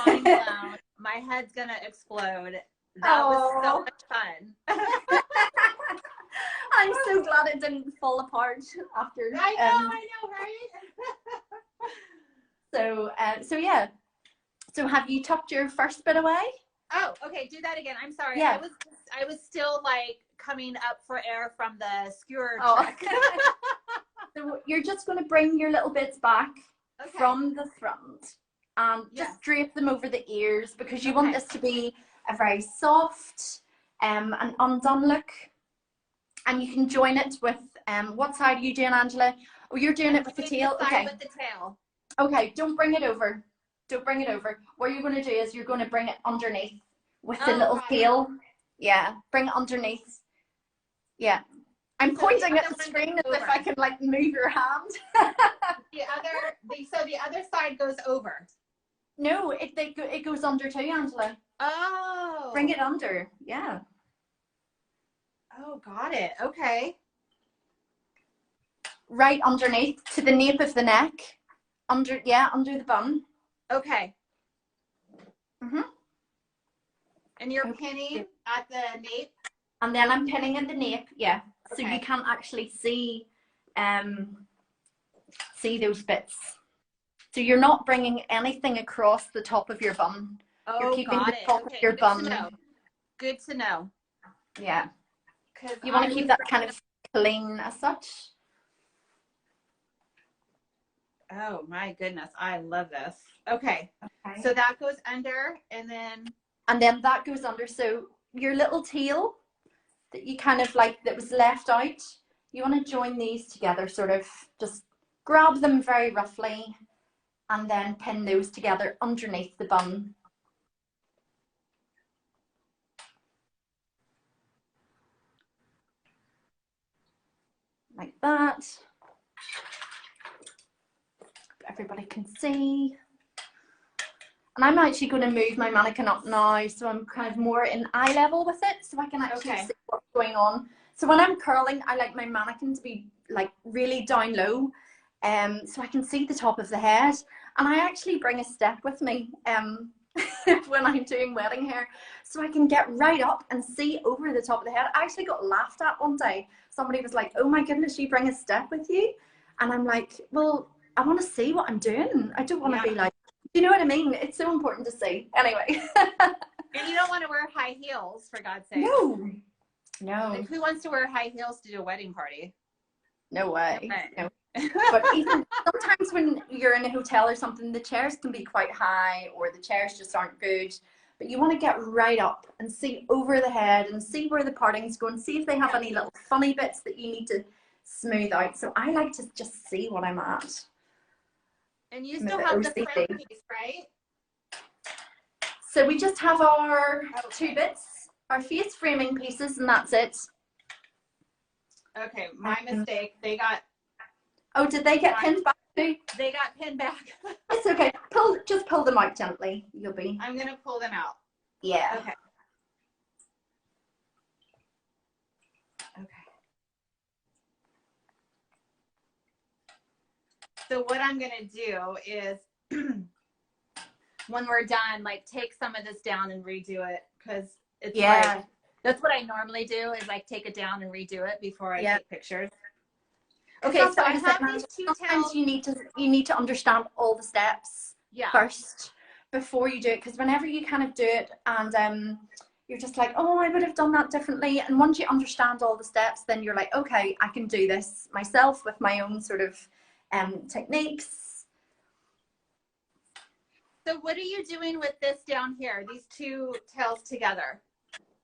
mind blown. my head's gonna explode. That was so much fun. I'm so glad it didn't fall apart after. I know, right? So yeah. So have you tucked your first bit away? Oh, okay. Do that again. I'm sorry. Yeah. I was still like coming up for air from the skewer trick. So you're just going to bring your little bits back from the front and just drape them over the ears, because you want this to be a very soft and undone look. And you can join it with, what side are you doing, Angela? Oh, you're doing it with the tail? Okay. With the tail. Okay, don't bring it over. Don't bring it over. What you're going to do is you're going to bring it underneath with the little tail. Yeah, bring it underneath. Yeah. I'm pointing at the screen as if I can like move your hand. So the other side goes over. No, it goes under too, Angela. Oh. Bring it under. Yeah. Oh, got it. Okay. Right underneath to the nape of the neck. Under the bun. Okay. Mhm. And you're pinning at the nape? And then I'm pinning at the nape, yeah. Okay. So you can't actually see those bits. So you're not bringing anything across the top of your bun. Oh, you're keeping got the top of your bun. Good to know. Yeah. You want to keep that kind of clean as such. Oh my goodness, I love this. Okay. So that goes under, and then that goes under. So your little tail that you kind of like that was left out, you want to join these together, sort of just grab them very roughly and then pin those together underneath the bun. Like that. Everybody can see. And I'm actually going to move my mannequin up now, so I'm kind of more in eye level with it, so I can actually see what's going on. So when I'm curling, I like my mannequin to be like really down low, so I can see the top of the head. And I actually bring a step with me when I'm doing wedding hair, so I can get right up and see over the top of the head. I actually got laughed at one day. Somebody was like, "Oh my goodness, you bring a step with you?" And I'm like, well, I want to see what I'm doing. I don't want to be like, you know what I mean? It's so important to see. Anyway. And you don't want to wear high heels, for God's sake. No. Like, who wants to wear high heels to do a wedding party? No way. No. But even sometimes when you're in a hotel or something, the chairs can be quite high or the chairs just aren't good. But you want to get right up and see over the head and see where the parting's going, see if they have any little funny bits that you need to smooth out. So I like to just see what I'm at. And you still have the front piece, right? So we just have our two bits, our face framing pieces, and that's it. Okay, my mistake. They got... Oh, did they get pinned back too? They got pinned back. It's okay. Just pull them out gently. You'll be... I'm going to pull them out. Yeah. Okay. Okay. So what I'm going to do is when we're done, like take some of this down and redo it, because it's like, that's what I normally do, is like take it down and redo it before I take pictures. Okay, so I have these two tails. You need to understand all the steps first before you do it, because whenever you kind of do it and you're just like, oh, I would have done that differently, and once you understand all the steps, then you're like, okay, I can do this myself with my own sort of techniques. So what are you doing with this down here, these two tails together?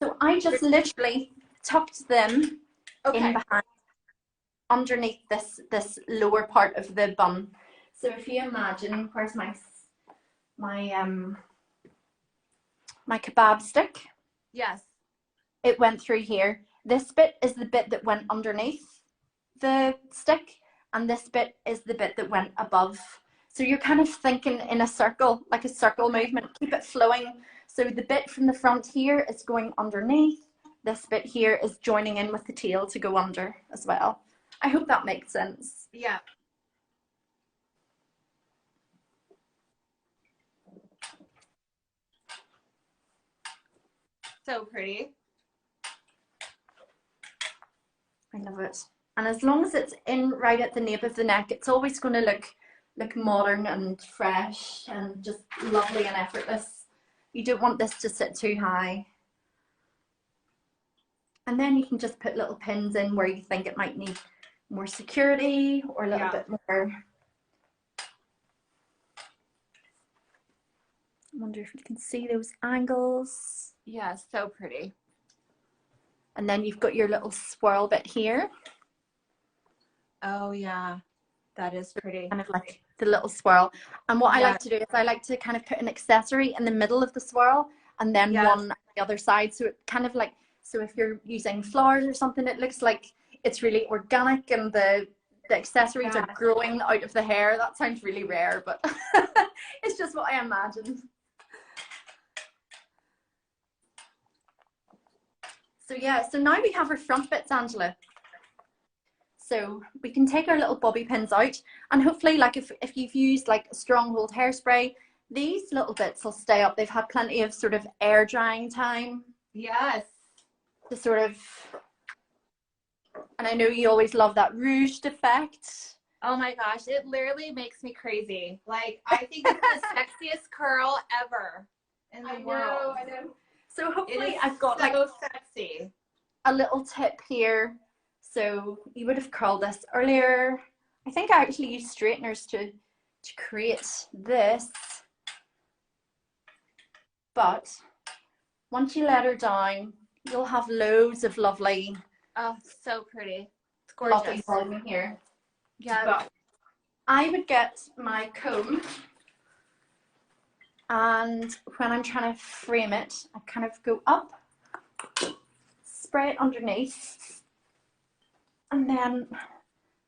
So I just literally tucked them in behind, underneath this lower part of the bun. So if you imagine, where's my kebab stick? Yes. It went through here. This bit is the bit that went underneath the stick, and this bit is the bit that went above. So you're kind of thinking in a circle, like a circle movement. Keep it flowing. So the bit from the front here is going underneath. This bit here is joining in with the tail to go under as well. I hope that makes sense. Yeah. so pretty. I love it. And as long as it's in right at the nape of the neck, it's always going to look modern and fresh and just lovely and effortless. You don't want this to sit too high. And then you can just put little pins in where you think it might need more security or a little bit more. I wonder if you can see those angles. Yeah, so pretty. And then you've got your little swirl bit here. Oh yeah, that is pretty. Kind of like the little swirl. And what I like to do is I like to kind of put an accessory in the middle of the swirl and then one on the other side. So it kind of like, so if you're using flowers or something, it looks like it's really organic and the accessories are growing out of the hair. That sounds really rare, but it's just what I imagined. So yeah, so now we have our front bits, Angela. So we can take our little bobby pins out, and hopefully, like if you've used like Stronghold hairspray, these little bits will stay up. They've had plenty of sort of air drying time. Yes. To sort of, and I know you always love that rouged effect. Oh my gosh, it literally makes me crazy. Like, I think it's the sexiest curl ever in the world. I know. So hopefully I've got so like sexy. A little tip here. So you would have curled this earlier. I think I actually used straighteners to create this. But once you let her down, you'll have loads of lovely. Oh, so pretty. It's gorgeous. Lovely volume here. Yeah. But I would get my comb, and when I'm trying to frame it, I kind of go up, spray it underneath, and then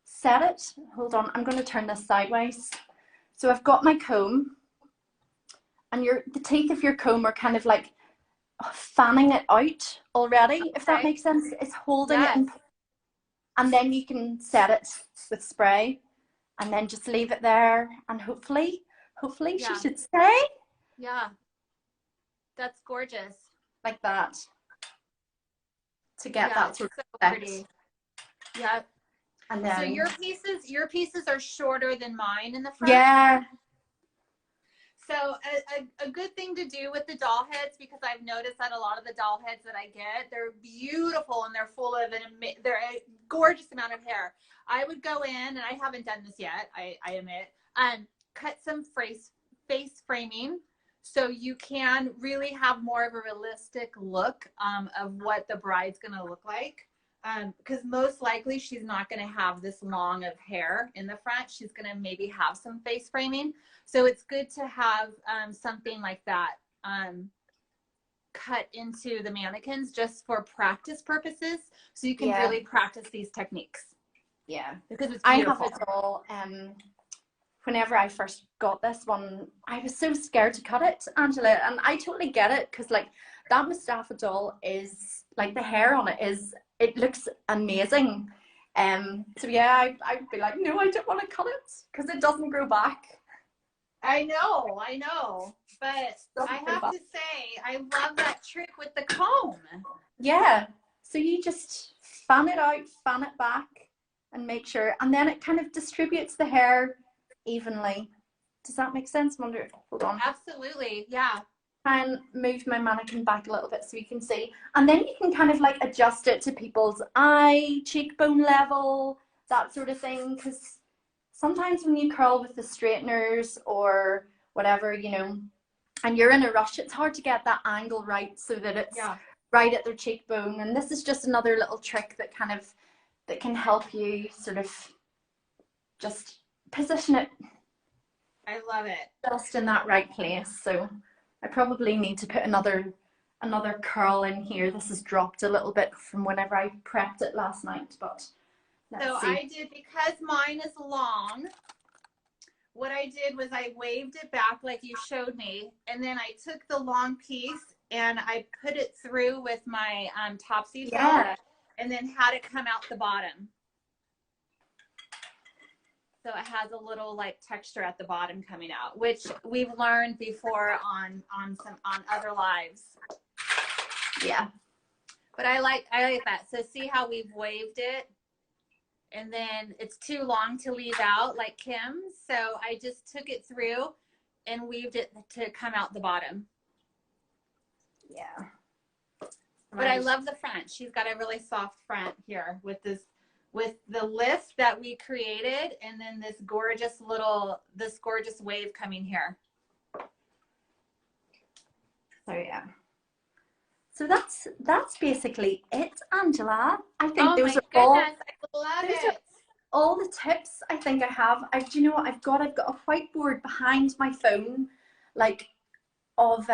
set it. Hold on, I'm going to turn this sideways. So I've got my comb, and the teeth of your comb are kind of like fanning it out already, if that makes sense. It's holding it in, and then you can set it with spray and then just leave it there, and hopefully she should stay. Yeah, that's gorgeous. Like that, to get that sort of effect. Pretty. Yeah. And then, so your pieces are shorter than mine in the front. Yeah. So a good thing to do with the doll heads, because I've noticed that a lot of the doll heads that I get, they're beautiful and they're full of they're a gorgeous amount of hair. I would go in, and I haven't done this yet, I admit, cut some face framing, so you can really have more of a realistic look of what the bride's gonna look like. Because most likely she's not going to have this long of hair in the front. She's going to maybe have some face framing. So it's good to have something like that cut into the mannequins just for practice purposes. So you can really practice these techniques. Yeah. Because it's beautiful. beautiful. I have it all. Whenever I first got this one, I was so scared to cut it, Angela. And I totally get it, because like that Mustafa doll is, like the hair on it is, it looks amazing. So yeah, I'd be like, no, I don't want to cut it, because it doesn't grow back. I know, but I have to say, I love that trick with the comb. Yeah, so you just fan it out, fan it back, and make sure, and then it kind of distributes the hair evenly. Does that make sense? Wonder, hold on. Absolutely, yeah. Try and move my mannequin back a little bit so you can see, and then you can kind of like adjust it to people's eye, cheekbone level, that sort of thing, because sometimes when you curl with the straighteners or whatever, you know, and you're in a rush, it's hard to get that angle right so that it's right at their cheekbone. And this is just another little trick that can help you sort of just position it. I love it. Just in that right place. So I probably need to put another curl in here. This has dropped a little bit from whenever I prepped it last night, but let's see. I did, because mine is long, what I did was I waved it back like you showed me, and then I took the long piece and I put it through with my Topsy felt, and then had it come out the bottom. So it has a little like texture at the bottom coming out, which we've learned before on other lives. Yeah. But I like that. So see how we've waved it? And then it's too long to leave out like Kim's. So I just took it through and weaved it to come out the bottom. Yeah. But I love the front. She's got a really soft front here with the lift that we created, and then this gorgeous wave coming here. So yeah. So that's basically it, Angela. I think those are all. I love it. All the tips I think I have. Do you know what I've got? I've got a whiteboard behind my phone, like of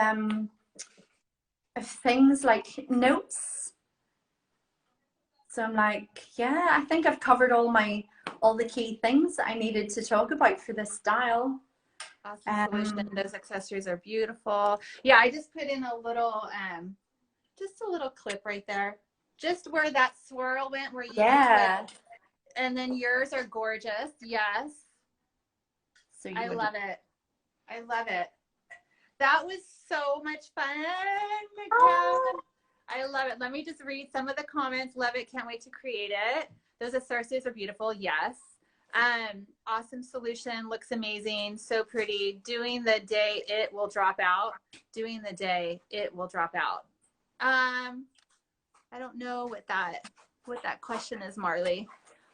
things like notes. So I'm like, yeah, I think I've covered all the key things that I needed to talk about for this style. Awesome solution. Those accessories are beautiful. Yeah, I just put in a little just a little clip right there, just where that swirl went, where you went. And then yours are gorgeous. Yes. So I love it. I love it. That was so much fun. My God. I love it. Let me just read some of the comments. Love it. Can't wait to create it. Those accessories are beautiful. Yes. Awesome solution. Looks amazing. So pretty. Doing the day, it will drop out. Doing the day, it will drop out. I don't know what that question is, Marley.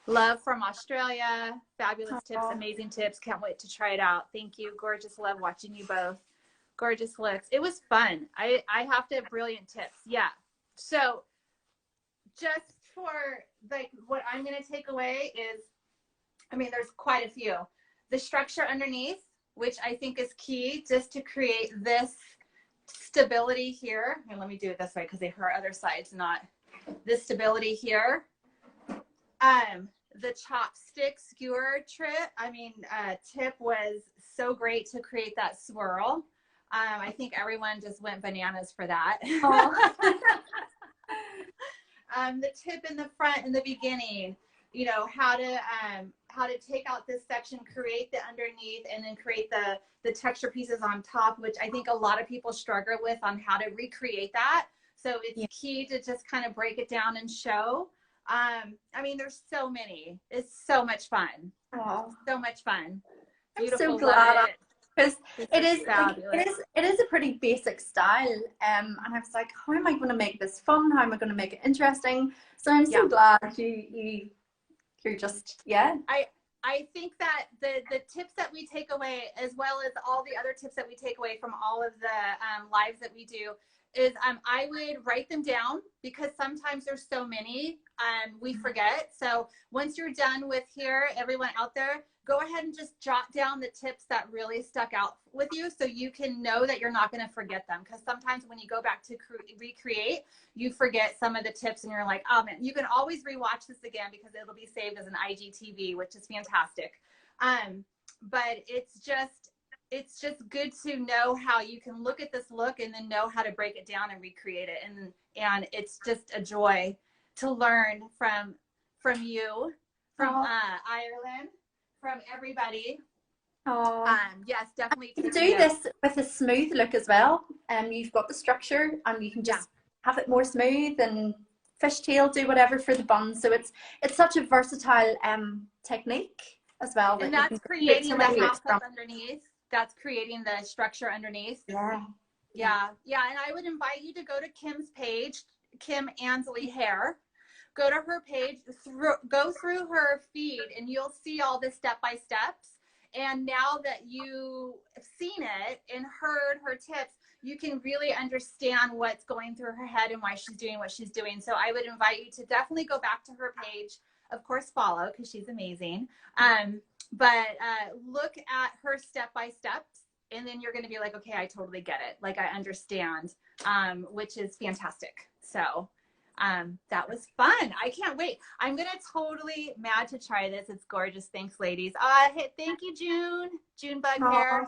Love from Australia. Fabulous tips, amazing tips. Can't wait to try it out. Thank you. Gorgeous. Love watching you both. Gorgeous looks. It was fun. I have to have brilliant tips. Yeah. So just for like what I'm going to take away is, I mean, there's quite a few. The structure underneath, which I think is key just to create this stability here. And let me do it this way because her other side's not. This stability here. The chopstick skewer tip was so great to create that swirl. I think everyone just went bananas for that. The tip in the front in the beginning, you know, how to take out this section, create the underneath, and then create the texture pieces on top, which I think a lot of people struggle with on how to recreate that. So it's key to just kind of break it down and show. I mean, there's so many. It's so much fun. So much fun. Beautiful. I'm so glad because it is a pretty basic style. And I was like, how am I going to make this fun? How am I going to make it interesting? So I'm so glad you're just I think that the tips that we take away, as well as all the other tips that we take away from all of the lives that we do, is I would write them down, because sometimes there's so many we forget. So once you're done with here, everyone out there, go ahead and just jot down the tips that really stuck out with you, so you can know that you're not going to forget them. Because sometimes when you go back to recreate, you forget some of the tips and you're like, oh man. You can always rewatch this again because it'll be saved as an IGTV, which is fantastic. But it's just good to know how you can look at this look and then know how to break it down and recreate it. And it's just a joy to learn from you, from Ireland, from everybody. Yes, definitely. You can do this with a smooth look as well. You've got the structure and you can just have it more smooth and fishtail, do whatever for the bun. So it's such a versatile technique as well. And that's creating the half up underneath. That's creating the structure underneath. Yeah. And I would invite you to go to Kim's page, Kim Annesley Hair. Go to her page, go through her feed, and you'll see all the step-by-steps. And now that you've seen it and heard her tips, you can really understand what's going through her head and why she's doing what she's doing. So I would invite you to definitely go back to her page. Of course, follow, because she's amazing. But look at her step-by-steps, and then you're going to be like, okay, I totally get it. Like, I understand, which is fantastic. So that was fun. I can't wait. I'm going to totally mad to try this. It's gorgeous. Thanks, ladies. Thank you, June Bug Hair.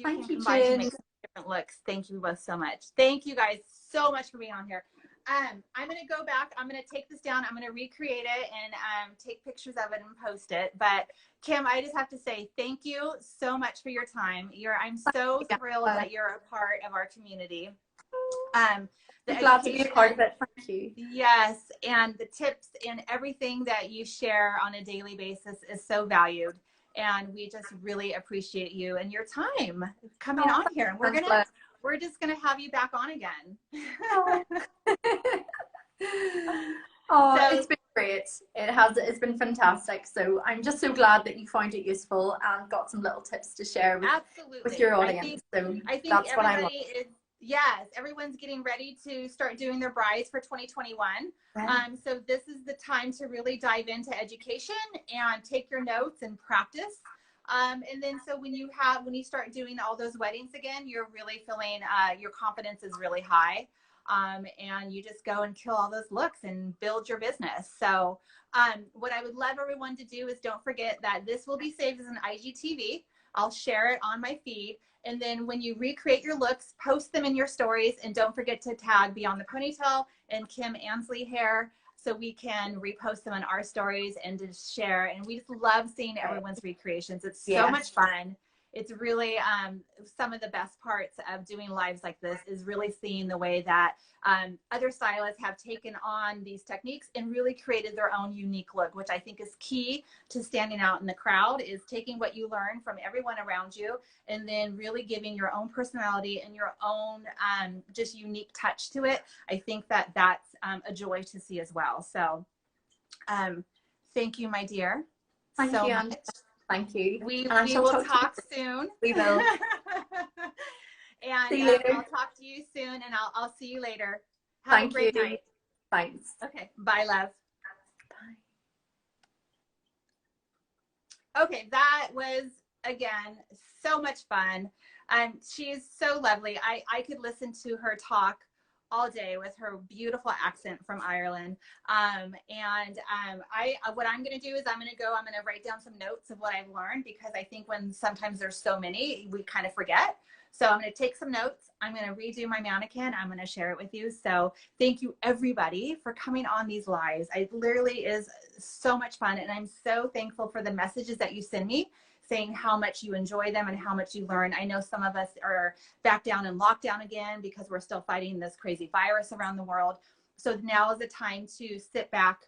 Thank you, combine June. to make different looks. Thank you both so much. Thank you guys so much for being on here. I'm going to go back. I'm going to take this down. I'm going to recreate it and take pictures of it and post it. But Kim, I just have to say thank you so much for your time. I'm so thrilled that you're a part of our community. The I'm glad to be a part of education, it. Thank you. yes, and the tips and everything that you share on a daily basis is so valued. And we just really appreciate you and your time coming Oh, on here. And Angela. we're just gonna have you back on again. Oh. Oh, So it's been great. It's been fantastic. So I'm just so glad that you found it useful and got some little tips to share with absolutely. your audience. I think That's what I want. everybody is, yes, everyone's getting ready to start doing their brides for 2021. Yeah. So this is the time to really dive into education and take your notes and practice. And then so when you start doing all those weddings again, you're really feeling your confidence is really high. And you just go and kill all those looks and build your business. So what I would love everyone to do is don't forget that this will be saved as an IGTV. I'll share it on my feed. And then when you recreate your looks, post them in your stories. And don't forget to tag Beyond the Ponytail and Kim Annesley Hair so we can repost them on our stories and just share. And we just love seeing everyone's recreations. It's so much fun. It's really some of the best parts of doing lives like this is really seeing the way that other stylists have taken on these techniques and really created their own unique look, which I think is key to standing out in the crowd, is taking what you learn from everyone around you and then really giving your own personality and your own just unique touch to it. I think that that's a joy to see as well. So thank you, my dear. Thank so you, much. Angela. Thank you. We will talk soon. We will. And See you later. I'll talk to you soon, and I'll see you later. Have a great night. Thanks. Okay. Bye, love. Bye. Okay, that was, again, so much fun. She's so lovely. I could listen to her talk all day with her beautiful accent from Ireland. What I'm going to do is I'm going to write down some notes of what I've learned, because I think when sometimes there's so many, we kind of forget. So I'm going to take some notes. I'm going to redo my mannequin. I'm going to share it with you. So thank you everybody for coming on these lives. It literally is so much fun. And I'm so thankful for the messages that you send me, saying how much you enjoy them and how much you learn. I know some of us are back down in lockdown again because we're still fighting this crazy virus around the world. So now is the time to sit back,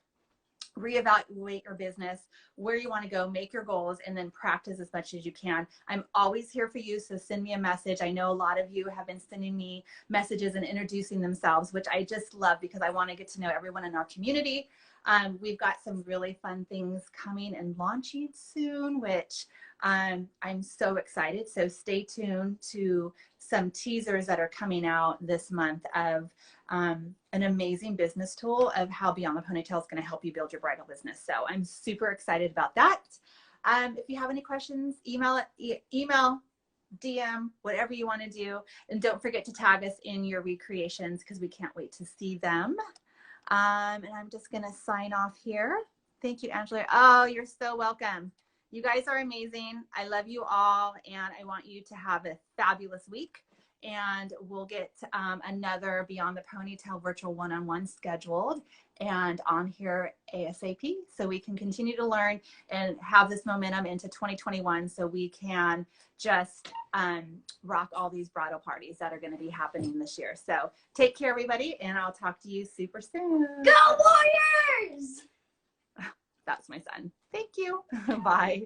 reevaluate your business, where you want to go, make your goals, and then practice as much as you can. I'm always here for you, so send me a message. I know a lot of you have been sending me messages and introducing themselves, which I just love because I want to get to know everyone in our community. We've got some really fun things coming and launching soon, which I'm so excited. So stay tuned to some teasers that are coming out this month of an amazing business tool of how Beyond the Ponytail is going to help you build your bridal business. So I'm super excited about that. If you have any questions, email, DM, whatever you want to do. And don't forget to tag us in your recreations because we can't wait to see them. And I'm just going to sign off here. Thank you, Angela. Oh, you're so welcome. You guys are amazing. I love you all, and I want you to have a fabulous week. And we'll get another Beyond the Ponytail virtual one-on-one scheduled and on here ASAP, so we can continue to learn and have this momentum into 2021 so we can just rock all these bridal parties that are going to be happening this year. So take care, everybody, and I'll talk to you super soon. Go Warriors! That's my son. Thank you. Bye.